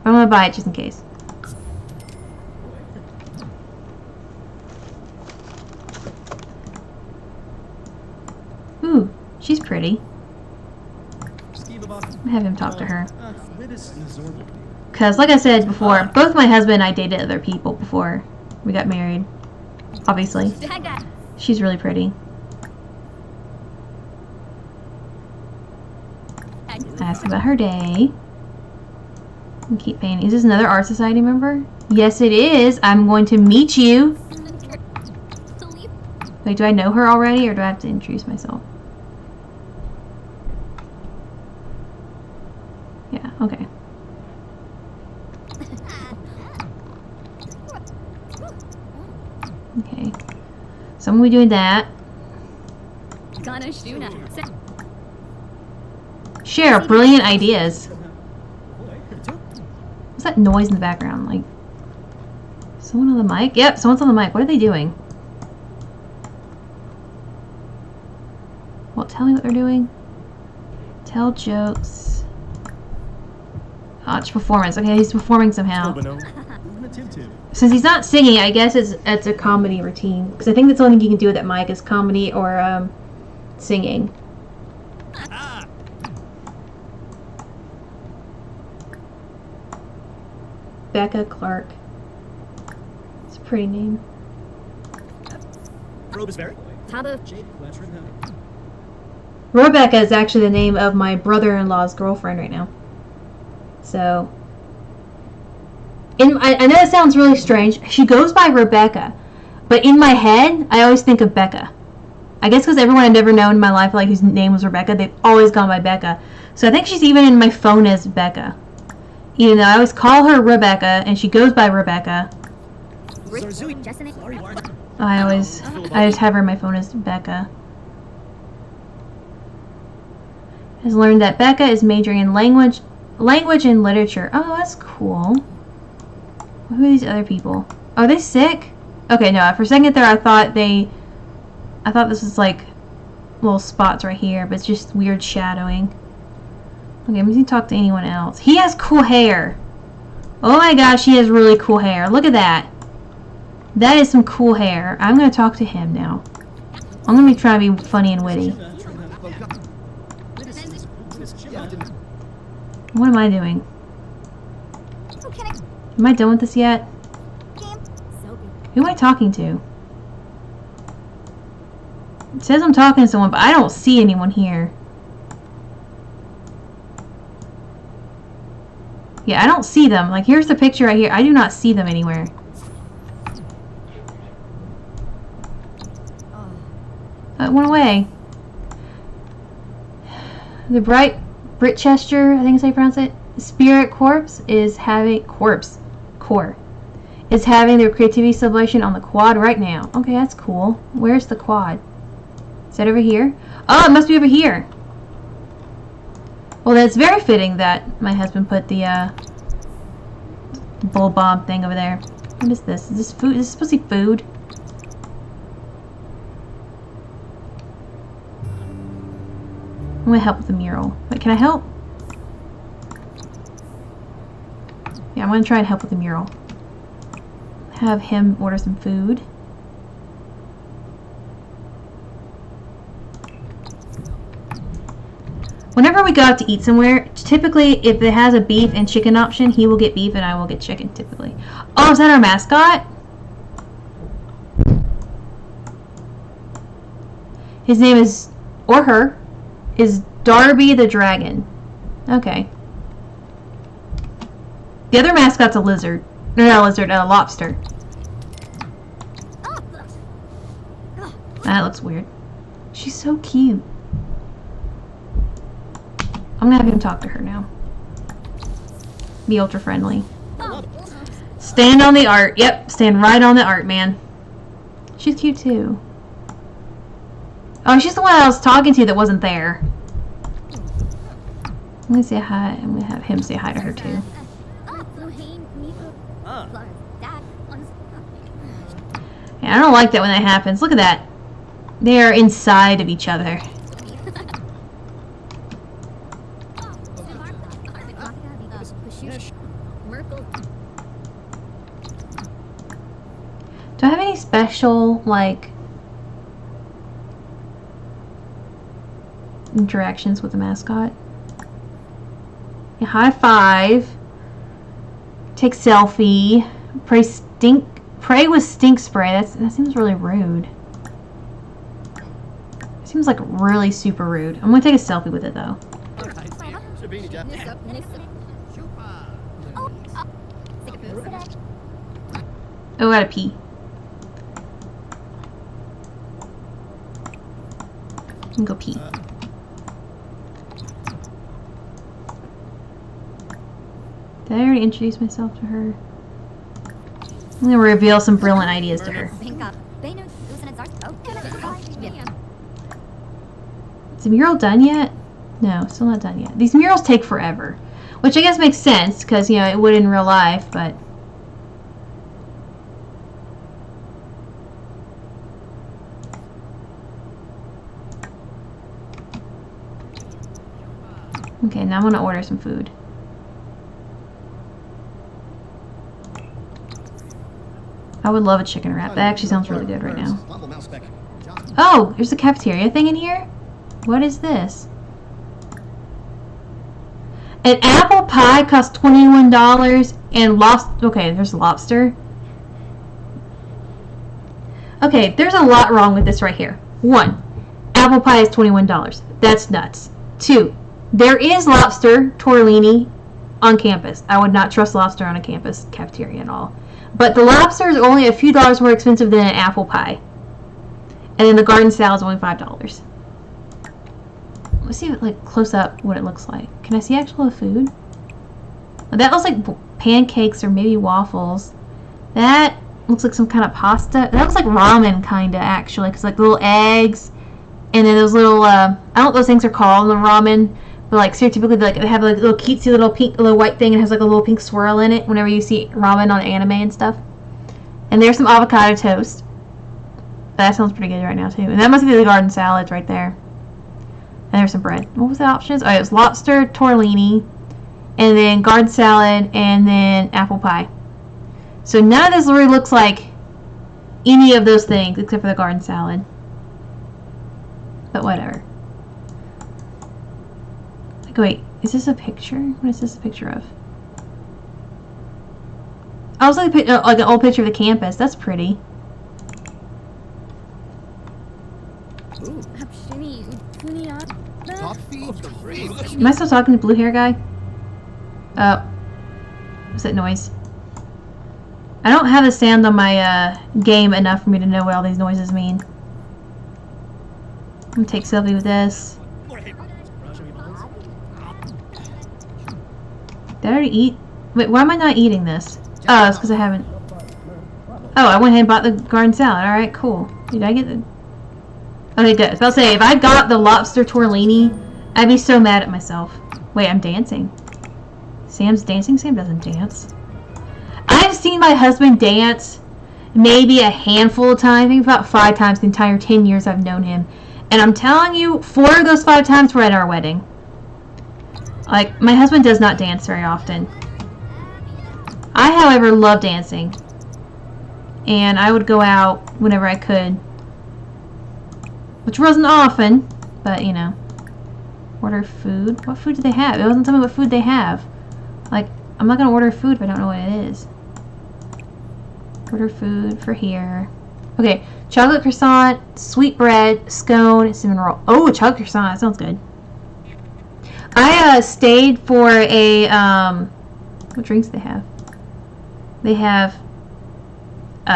I'm gonna buy it just in case. Ooh, she's pretty. I'll have him talk to her. Because, like I said before, both my husband and I dated other people before we got married. Obviously. She's really pretty. Ask about her day. And keep painting. Is this another Art Society member? Yes, it is. I'm going to meet you. Wait, do I know her already, or do I have to introduce myself? Yeah, okay. Okay. So I'm gonna be doing that. Share brilliant ideas. What's that noise in the background? Like, someone on the mic? Yep, someone's on the mic. What are they doing? Well, tell me what they're doing. Tell jokes. Watch performance. Okay, he's performing somehow. Since he's not singing, I guess it's a comedy routine. Because I think that's the only thing you can do with that mic is comedy or singing. Becca Clark. It's a pretty name. Rebecca is actually the name of my brother-in-law's girlfriend right now. So, I know it sounds really strange. She goes by Rebecca, but in my head, I always think of Becca. I guess because everyone I've ever known in my life, like, whose name was Rebecca, they've always gone by Becca. So I think she's even in my phone as Becca. Even though I always call her Rebecca, and she goes by Rebecca. I just have her in my phone as Becca. Has learned that Becca is majoring in language and literature. Oh, that's cool. Who are these other people? Are they sick? Okay, no, for a second there I thought this was like little spots right here, but it's just weird shadowing. Okay, I'm going to talk to anyone else. He has cool hair. Oh my gosh, he has really cool hair. Look at that. That is some cool hair. I'm gonna talk to him now. I'm gonna be trying to be funny and witty. What am I doing? Am I done with this yet? Who am I talking to? It says I'm talking to someone, but I don't see anyone here. Yeah, I don't see them. Like, here's the picture right here. I do not see them anywhere. It went away. The bright Britchester, I think is how you pronounce it, Spirit Corpse is having core is having their creativity celebration on the quad right now. Okay, that's cool. Where's the quad? Is that over here? Oh, it must be over here. Well, that's very fitting that my husband put the bull bomb thing over there. What is this? Is this food? Is this supposed to be food? I'm gonna help with the mural. Wait, can I help? Yeah, I'm gonna try and help with the mural. Have him order some food. Whenever we go out to eat somewhere, typically if it has a beef and chicken option, he will get beef and I will get chicken, typically. Oh, is that our mascot? His name is, or her, is Darby the Dragon. Okay. The other mascot's a lizard. No, not a lizard, a lobster. That looks weird. She's so cute. I'm gonna have him talk to her now. Be ultra friendly. Stand on the art. Yep, stand right on the art, man. She's cute too. Oh, she's the one I was talking to that wasn't there. I'm gonna say hi. I'm gonna have him say hi to her too. Yeah, I don't like that when that happens. Look at that. They are inside of each other. Do I have any special, like, interactions with the mascot? Yeah, high five. Take selfie. Pray with stink spray. That seems really rude. It seems like really super rude. I'm gonna take a selfie with it though. Oh, I gotta pee. I can go pee. Did I already introduce myself to her? I'm gonna reveal some brilliant ideas to her. Is the mural done yet? No, still not done yet. These murals take forever. Which I guess makes sense, because, you know, it would in real life, but... Okay, now I'm gonna order some food. I would love a chicken wrap. That actually sounds really good right now. Oh, there's a cafeteria thing in here? What is this? An apple pie costs $21 and lobster. Okay, there's lobster. Okay, there's a lot wrong with this right here. 1, apple pie is $21. That's nuts. 2, there is lobster tortellini on campus. I would not trust lobster on a campus cafeteria at all. But the lobster is only a few dollars more expensive than an apple pie. And then the garden salad is only $5. Let's see, like, close up what it looks like. Can I see actual food? That looks like pancakes or maybe waffles. That looks like some kind of pasta. That looks like ramen, kind of, actually. Because, like, little eggs. And then those little, I don't know what those things are called in the ramen. But, like, stereotypically, like, they have, like, a little cutesy little pink, little white thing. And it has, like, a little pink swirl in it whenever you see ramen on anime and stuff. And there's some avocado toast. That sounds pretty good right now, too. And that must be the garden salads right there. And there's some bread. What was the options? Oh, it was lobster, tortellini, and then garden salad, and then apple pie. So none of this really looks like any of those things except for the garden salad. But whatever. Like, wait, is this a picture? What is this a picture of? I was like an old picture of the campus. That's pretty. Am I still talking to the blue hair guy? Oh. What's that noise? I don't have the sound on my game enough for me to know what all these noises mean. I'm gonna take selfie with this. Did I already eat? Wait, why am I not eating this? Oh, it's because I haven't. Oh, I went ahead and bought the garden salad. Alright, cool. Did I get the... Okay, good. I was about to say, if I got the lobster tortellini, I'd be so mad at myself. Wait, I'm dancing. Sam's dancing? Sam doesn't dance. I've seen my husband dance maybe a handful of times, maybe about 5 times the entire 10 years I've known him. And I'm telling you, 4 of those 5 times were at our wedding. Like, my husband does not dance very often. I, however, love dancing. And I would go out whenever I could. Which wasn't often, but, you know. Order food? What food do they have? It wasn't telling me what food they have. Like, I'm not going to order food if I don't know what it is. Order food for here. Okay, chocolate croissant, sweet bread, scone, cinnamon roll. Oh, chocolate croissant. That sounds good. I stayed for a, what drinks do they have? They have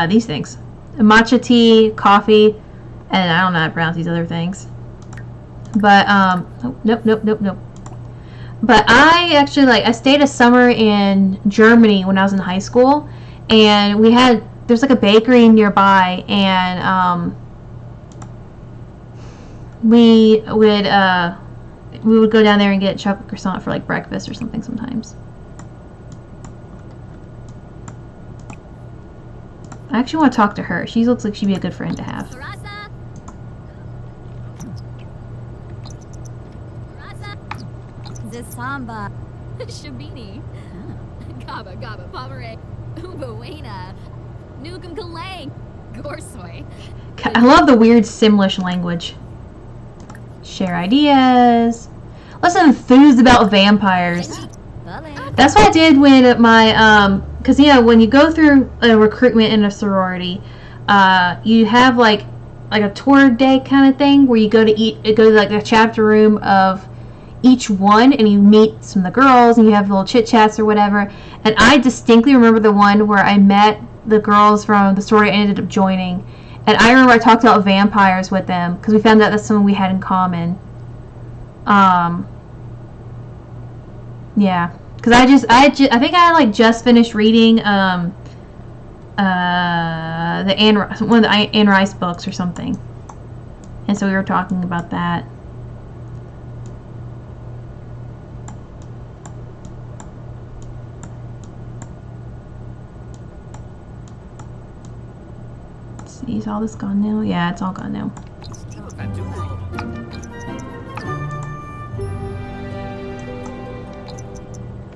these things. Matcha tea, coffee, and I don't know how to pronounce these other things. But, oh, nope. But I actually, I stayed a summer in Germany when I was in high school, and there's like a bakery nearby, and, we would go down there and get chocolate croissant for, like, breakfast or something sometimes. I actually want to talk to her. She looks like she'd be a good friend to have. Samba, Shabini, Gaba Gaba Pavare, Ubawena, Nukum Kalang, Gorsoy. I love the weird Simlish language. Share ideas. Let's enthuse about vampires. That's what I did when my because when you go through a recruitment in a sorority, you have like a tour day kind of thing where you go to like the chapter room of each one, and you meet some of the girls and you have little chit chats or whatever. And I distinctly remember the one where I met the girls from the sorority I ended up joining, and I remember I talked about vampires with them because we found out that's something we had in common. Yeah, because I think I just finished reading one of the Anne Rice books or something, and so we were talking about that. Is all this gone now? Yeah, it's all gone now.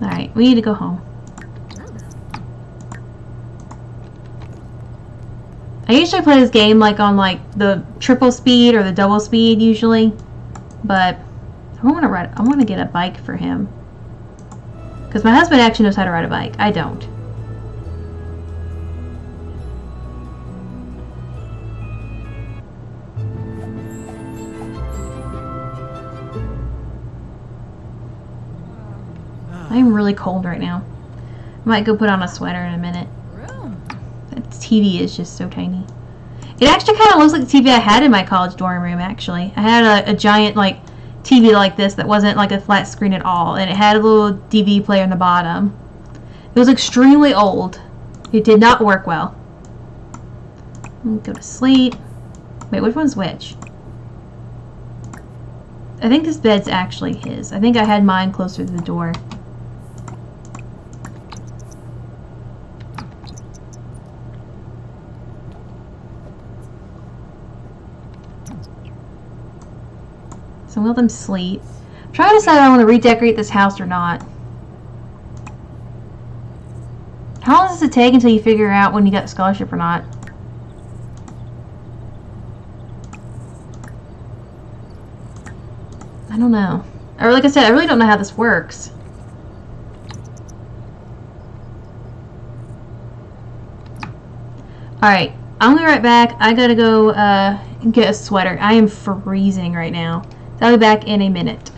Alright, we need to go home. I usually play this game on the triple speed or the double speed usually, but I want to get a bike for him. Because my husband actually knows how to ride a bike. I don't. I'm really cold right now. I might go put on a sweater in a minute. That TV is just so tiny. It actually kind of looks like the TV I had in my college dorm room, actually. I had a giant, TV like this that wasn't a flat screen at all, and it had a little DVD player in the bottom. It was extremely old. It did not work well. Go to sleep. Wait, which one's which? I think this bed's actually his. I think I had mine closer to the door. So I'm gonna let them sleep. I'm trying to decide if I want to redecorate this house or not. How long does it take until you figure out when you got the scholarship or not? I don't know. Or like I said, I really don't know how this works. Alright, I'm gonna be right back. I gotta go get a sweater. I am freezing right now. So I'll be back in a minute.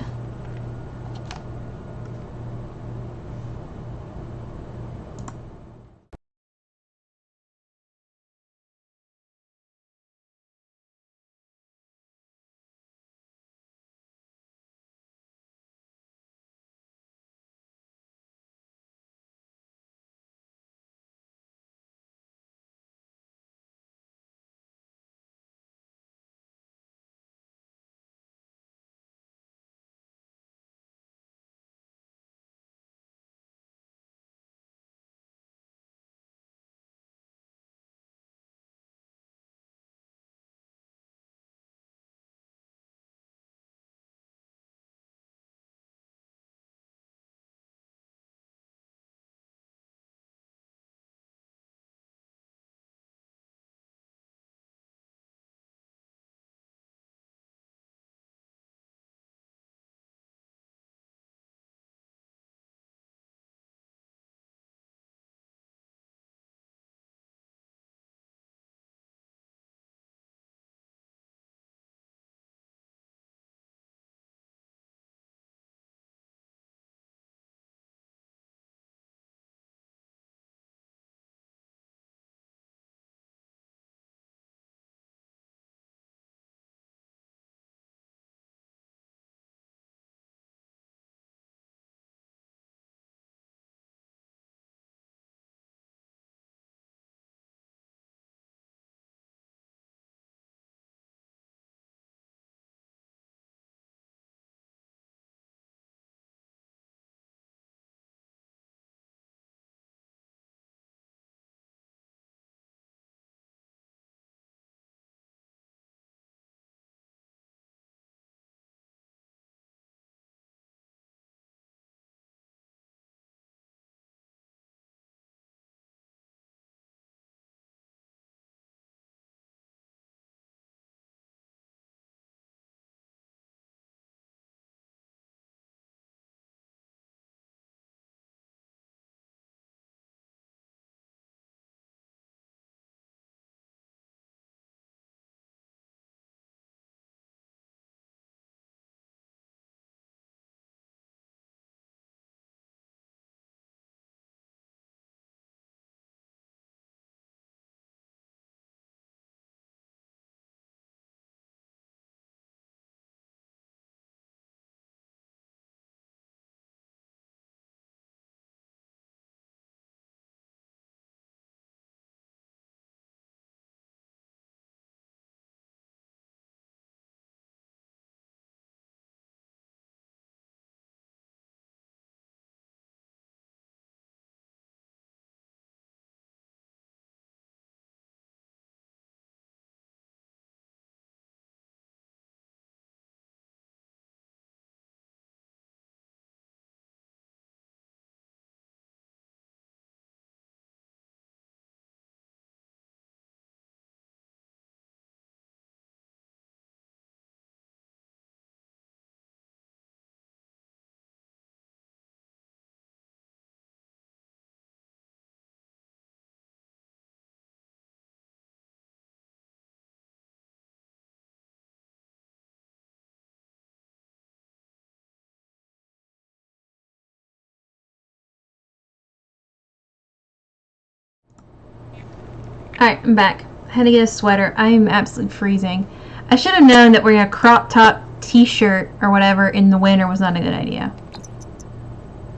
Alright, I'm back. I had to get a sweater. I am absolutely freezing. I should have known that wearing a crop top t-shirt or whatever in the winter was not a good idea.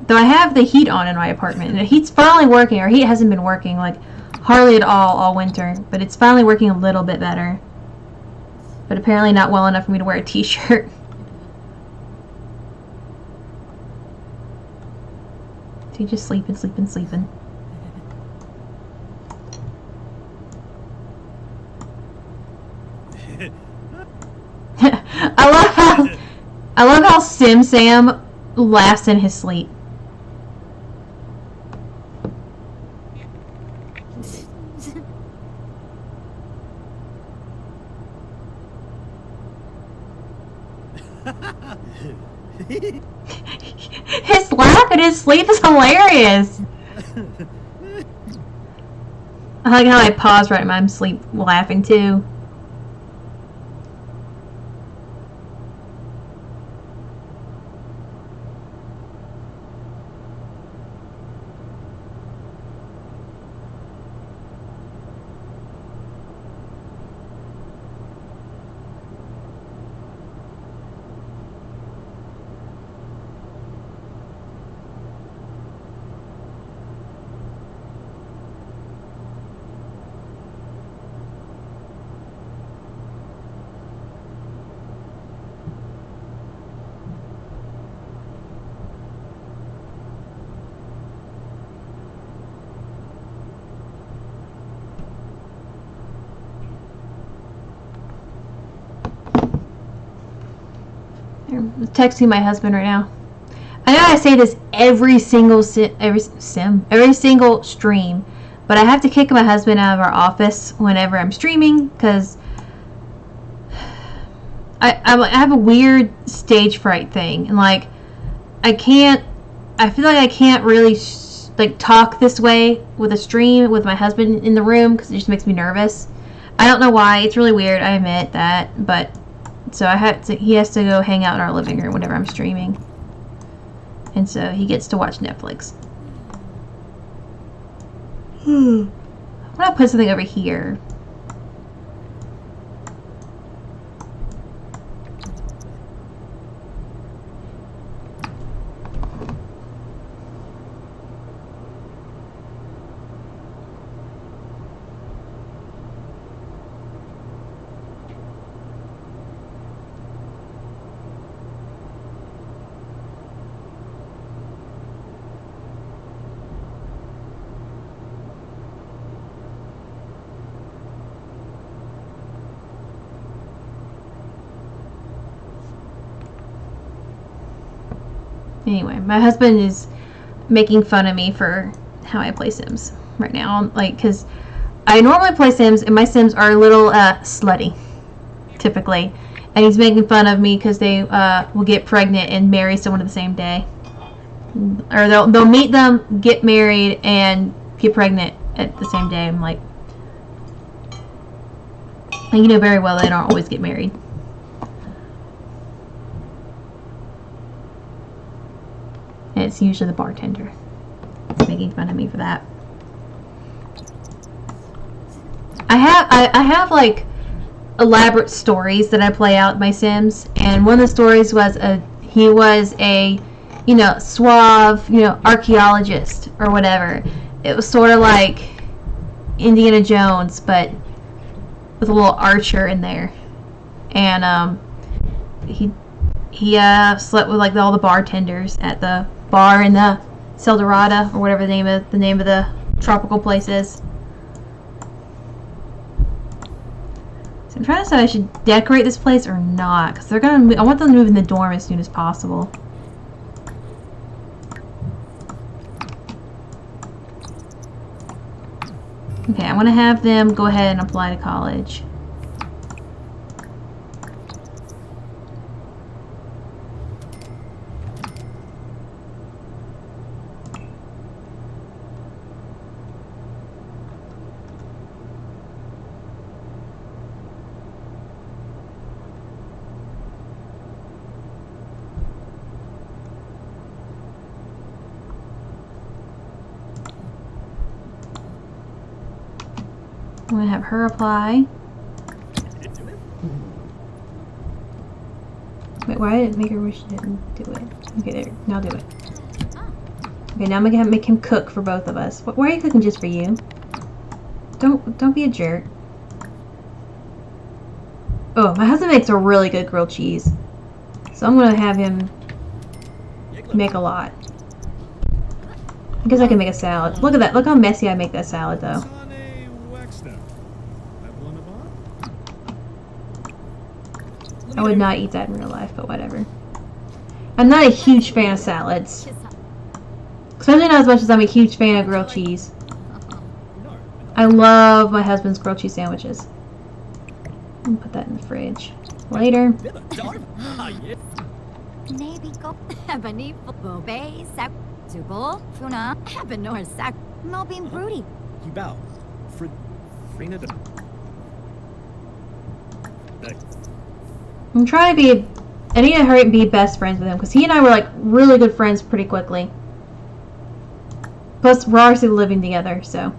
Though I have the heat on in my apartment. And the heat's finally working. Our heat hasn't been working like hardly at all winter. But it's finally working a little bit better. But apparently not well enough for me to wear a t-shirt. So you just sleeping. I love how Sim Sam laughs in his sleep. His laugh in his sleep is hilarious. I like how I pause right when I'm sleep laughing too. I'm texting my husband right now. I know I say this every single every single stream, but I have to kick my husband out of our office whenever I'm streaming because I have a weird stage fright thing, and like I feel like I can't really like talk this way with a stream with my husband in the room because it just makes me nervous. I don't know why. It's really weird. I admit that, but so he has to go hang out in our living room whenever I'm streaming. And so he gets to watch Netflix. I'm gonna put something over here. Anyway, my husband is making fun of me for how I play Sims right now. Like, because I normally play Sims, and my Sims are a little slutty, typically. And he's making fun of me because they will get pregnant and marry someone the same day. Or they'll meet them, get married, and get pregnant at the same day. I'm like, and you know very well they don't always get married. And it's usually the bartender making fun of me for that. I have like elaborate stories that I play out my Sims, and one of the stories was he was a suave archaeologist or whatever. It was sort of like Indiana Jones, but with a little archer in there, and he slept with like all the bartenders at the bar in the Seldorada or whatever the name of the tropical place is. So I'm trying to decide if I should decorate this place or not, because they're gonna I want them to move in the dorm as soon as possible. Okay, I'm gonna have them go ahead and apply to college. I'm gonna have her apply. Wait, why did it make her wish she didn't do it? Okay, there. Now do it. Okay, now I'm gonna make him cook for both of us. Why are you cooking just for you? Don't be a jerk. Oh, my husband makes a really good grilled cheese, so I'm gonna have him make a lot. I guess I can make a salad. Look at that. Look how messy I make that salad, though. I would not eat that in real life, but whatever. I'm not a huge fan of salads. Especially not as much as I'm a huge fan of grilled cheese. I love my husband's grilled cheese sandwiches. And put that in the fridge. Later. Maybe go Ebony Bobe Sac Zubul Funa Ebenor Sac Mobin Broody. Hibao. Frina de. I'm trying to be. I need to hurry and be best friends with him because he and I were like really good friends pretty quickly. Plus, we're obviously living together, so.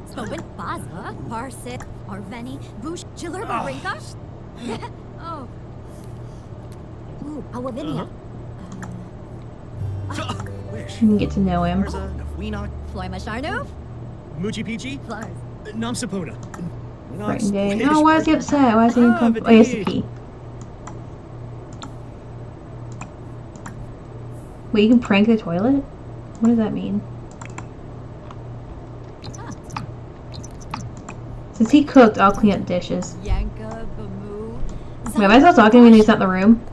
Spoken Baza, Parsit, Arveni, Bush, Chilurba Ringosh? Oh. Ooh, Awavinia. Wish. You can get to know him. Arza, Nafwina, Floima Sharnov? Muchi Pichi, Flars. Namsapuna. Right day. Oh, why is he upset? Why is he uncomfortable? Oh, he has to pee. Wait, you can prank the toilet? What does that mean? Since he cooked, I'll clean up dishes. Yanka, Bamu. Wait, am I still talking when he's not in the room?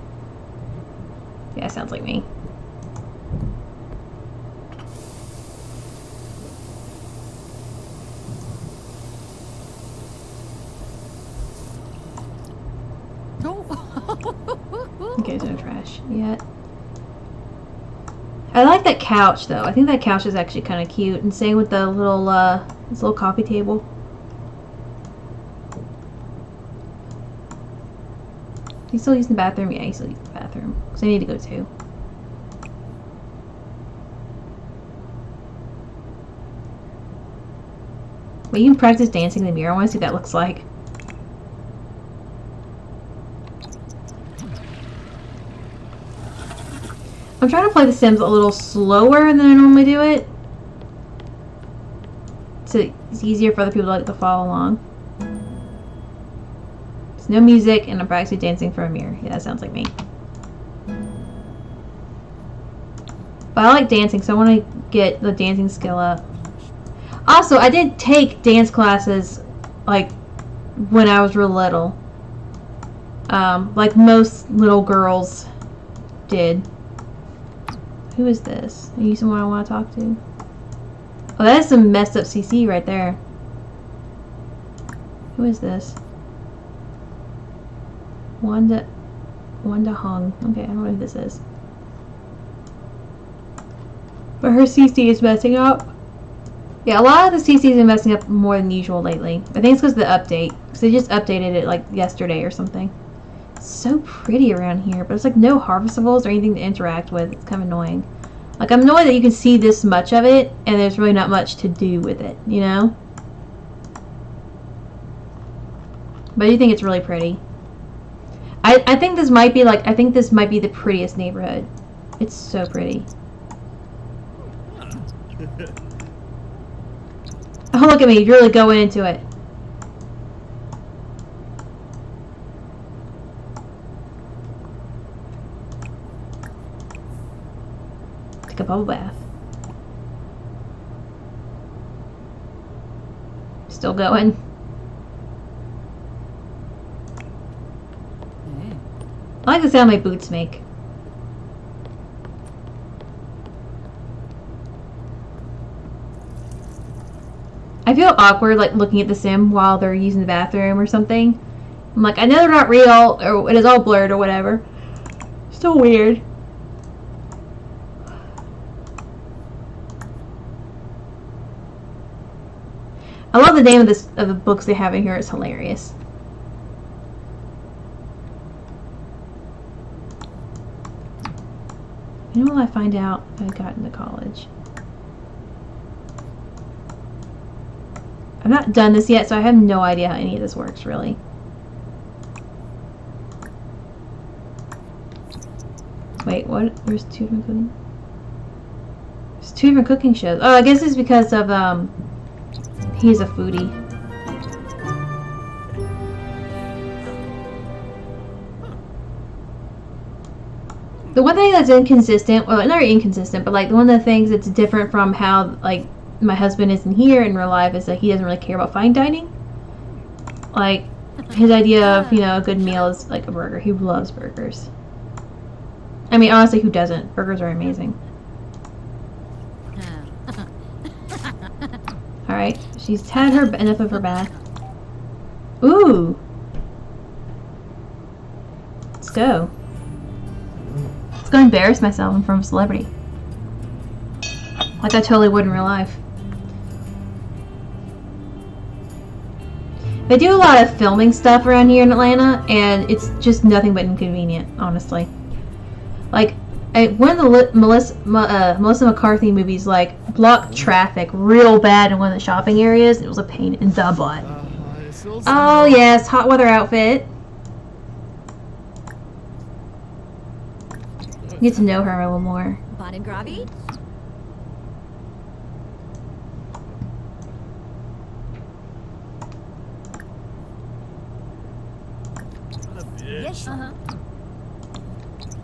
Yeah, sounds like me. Okay, there's no trash yet. I like that couch though. I think that couch is actually kind of cute. And same with the little, this little coffee table. You still use the bathroom? Yeah, you still use the bathroom. Because I need to go too. Wait, you can practice dancing in the mirror. I want to see what that looks like. I'm trying to play The Sims a little slower than I normally do it. So it's easier for other people to follow along. There's no music and I'm practicing dancing for a mirror. Yeah, that sounds like me. But I like dancing, so I want to get the dancing skill up. Also, I did take dance classes, like, when I was real little. Like most little girls did. Who is this? Are you someone I want to talk to? Oh, that is some messed up CC right there. Who is this? Wanda Hong. Okay, I don't know who this is. But her CC is messing up. Yeah, a lot of the CCs are messing up more than usual lately. I think it's because of the update. Because they just updated it like yesterday or something. It's so pretty around here, but it's like no harvestables or anything to interact with. It's kind of annoying. Like, I'm annoyed that you can see this much of it, and there's really not much to do with it, you know? But I do think it's really pretty. I think this might be like, I think this might be the prettiest neighborhood. It's so pretty. Oh, look at me, you're really going into it. Take a bubble bath. Still going. I like the sound my boots make. I feel awkward like looking at the sim while they're using the bathroom or something. I'm like, I know they're not real, or it is all blurred or whatever. Still weird. I love the name of the books they have in here. It's hilarious. When will I find out if I got into college? I've not done this yet, so I have no idea how any of this works, really. Wait, what? There's two different cooking? There's two different cooking shows. Oh, I guess it's because of, he's a foodie. The one thing that's inconsistent, well, not inconsistent, but like one of the things that's different from how like my husband is in here in real life is that he doesn't really care about fine dining. Like his idea of, you know, a good meal is like a burger. He loves burgers. I mean, honestly, who doesn't? Burgers are amazing. Alright, Alright, she's had her enough of her bath. Ooh! Let's go. Let's go embarrass myself in front of a celebrity. Like I totally would in real life. They do a lot of filming stuff around here in Atlanta, and it's just nothing but inconvenient, honestly. Like, one of the Melissa McCarthy movies, like, blocked traffic real bad in one of the shopping areas. It was a pain in the butt. Oh, yes, hot weather outfit. Get to know her a little more. Bon and Gravi? Yes,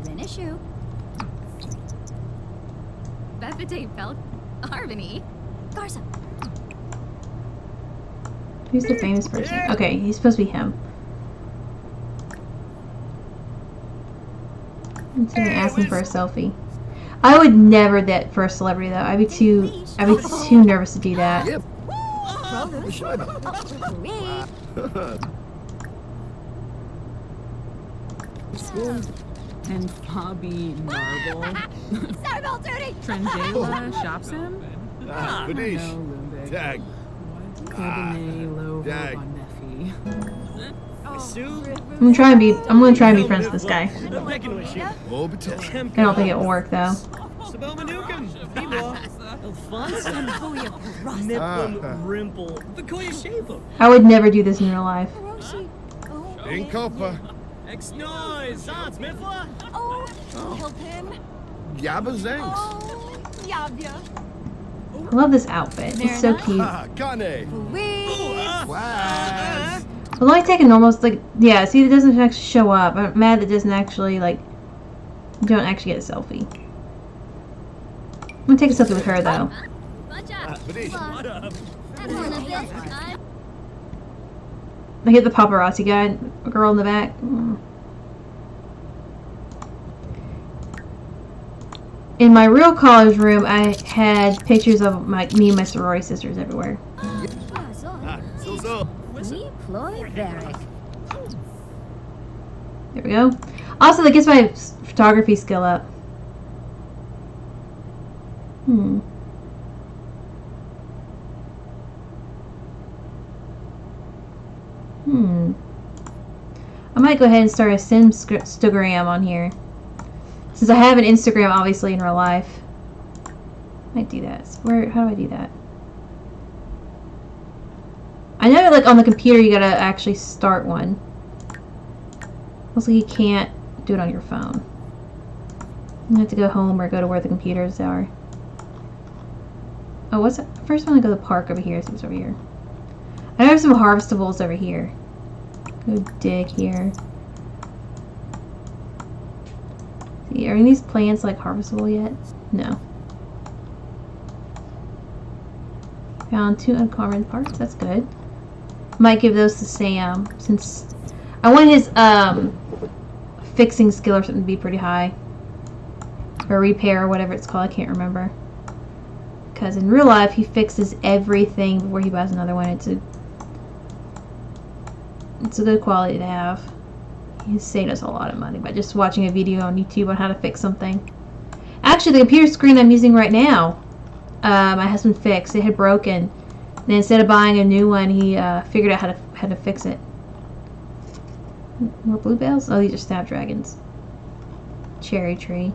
Then issue. Bethate Felt. Harmony. Garza. Who's the famous person? Okay, he's supposed to be him. Let's see, ask him for a selfie. I would never that for a celebrity though. I'd be too nervous to do that. And Bobby Marble. Sorry about duty. Trendela shops him. Finish. Tag. Cabernet Low Dag. Bonnefi. Sue? I'm gonna try and be friends with this guy. Begging with you. Orbital. I don't think it'll work though. Sabel Manukum. Biwa. Alfonso. Nipum Rimple. Vakoya Shapo. I would never do this in real life. In copper. X Noise. Sans Mifla. Oh, Hilton. Yabba Zanks. Oh, Yabya. I love this outfit. It's so cute. Ah, Kane. Waz. I'll only take a normal, like, yeah, see, it doesn't actually show up. I'm mad that it doesn't actually, like, you don't actually get a selfie. I'm gonna take a selfie with her, though. Finish. What up? I hit the paparazzi guy, a girl in the back. In my real college room, I had pictures of me and my sorority sisters everywhere. So. There we go. Also, that gets my photography skill up. I might go ahead and start a Simstagram on here. Since I have an Instagram, obviously, in real life. Might do that. How do I do that? I know, like, on the computer, you gotta actually start one. Also, you can't do it on your phone. You have to go home or go to where the computers are. Oh, what's that? First, I want to go to the park over here. See what's over here. I know there's some harvestables over here. Go dig here. See, are any of these plants, like, harvestable yet? No. Found 2 uncommon parts. That's good. Might give those to Sam, since I want his fixing skill or something to be pretty high, or repair or whatever it's called. I can't remember, because in real life he fixes everything before he buys another one. It's a good quality to have. He's saved us a lot of money by just watching a video on YouTube on how to fix something. Actually, the computer screen I'm using right now, my husband fixed. It had broken. And instead of buying a new one, he figured out how to fix it. More bluebells? Oh, these are snapdragons. Cherry tree.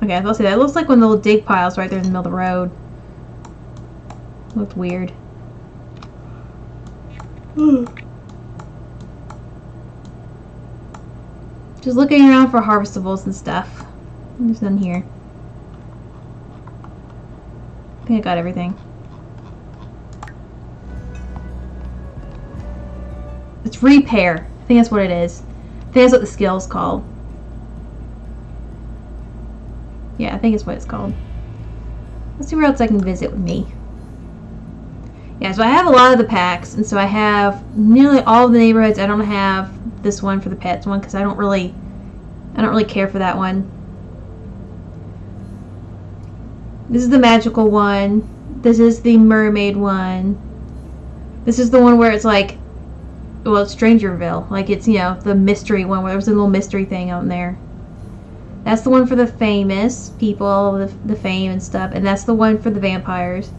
Okay, I'll say that. It looks like one of the little dig piles right there in the middle of the road. Looked weird. Just looking around for harvestables and stuff. There's none here. I think I got everything. It's repair. I think that's what it is. I think that's what the skill is called. Yeah, I think it's what it's called. Let's see where else I can visit with me. Yeah, so I have a lot of the packs, and so I have nearly all of the neighborhoods. I don't have this one for the pets one because I don't really care for that one. This is the magical one. This is the mermaid one. This is the one where it's like, well, it's Strangerville. Like, it's, you know, the mystery one where there was a little mystery thing out in there. That's the one for the famous people, the fame and stuff. And that's the one for the vampires.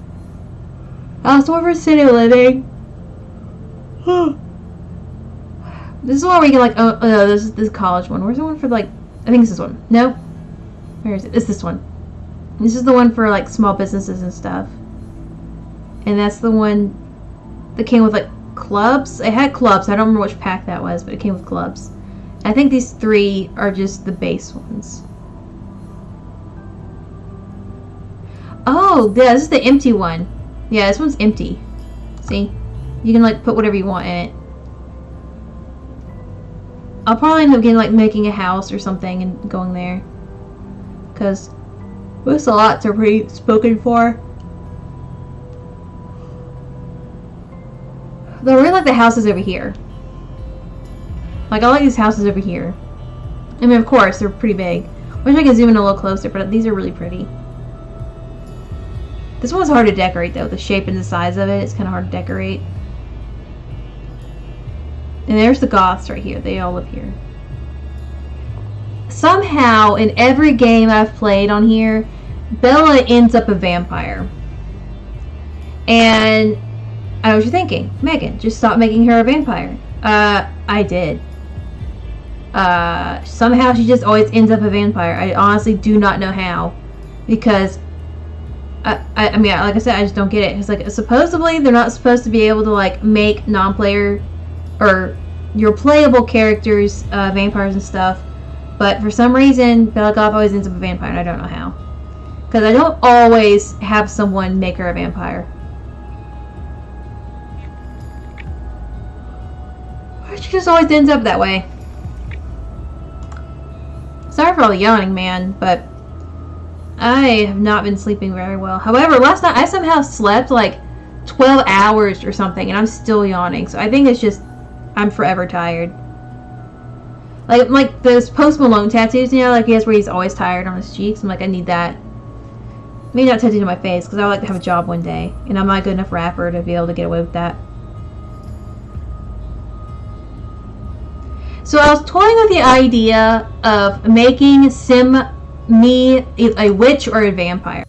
That's the one for city living. This is the one where you can, like, oh no, this is this college one. Where's the one for, like, I think it's this one. No? Where is it? It's this one. This is the one for, like, small businesses and stuff. And that's the one that came with, like, clubs. It had clubs. I don't remember which pack that was, but it came with clubs. I think these 3 are just the base ones. Oh, yeah, this is the empty one. Yeah, this one's empty. See? You can, like, put whatever you want in it. I'll probably end up getting, like, making a house or something and going there. Because most lots are pretty spoken for. Though I really like the houses over here. Like, I like these houses over here. I mean, of course, they're pretty big. Wish I could zoom in a little closer, but these are really pretty. This one's hard to decorate, though. The shape and the size of it, it's kind of hard to decorate. And there's the goths right here. They all live here. Somehow, in every game I've played on here, Bella ends up a vampire. And I know what you're thinking. Megan, just stop making her a vampire. I did. Somehow she just always ends up a vampire. I honestly do not know how. Because, I mean, like I said, I just don't get it. It's like, supposedly they're not supposed to be able to, like, make non-player or your playable characters vampires and stuff. But for some reason, Bella Goth always ends up a vampire, and I don't know how. Because I don't always have someone make her a vampire. She just always ends up that way. Sorry for all the yawning, man, but I have not been sleeping very well. However, last night I somehow slept like 12 hours or something, and I'm still yawning. So I think it's just I'm forever tired. Like those Post Malone tattoos, you know, like he has where he's always tired on his cheeks. I'm like, I need that. Maybe not tattooed on my face, because I would like to have a job one day, and I'm not a good enough rapper to be able to get away with that. So I was toying with the idea of making me a witch or a vampire.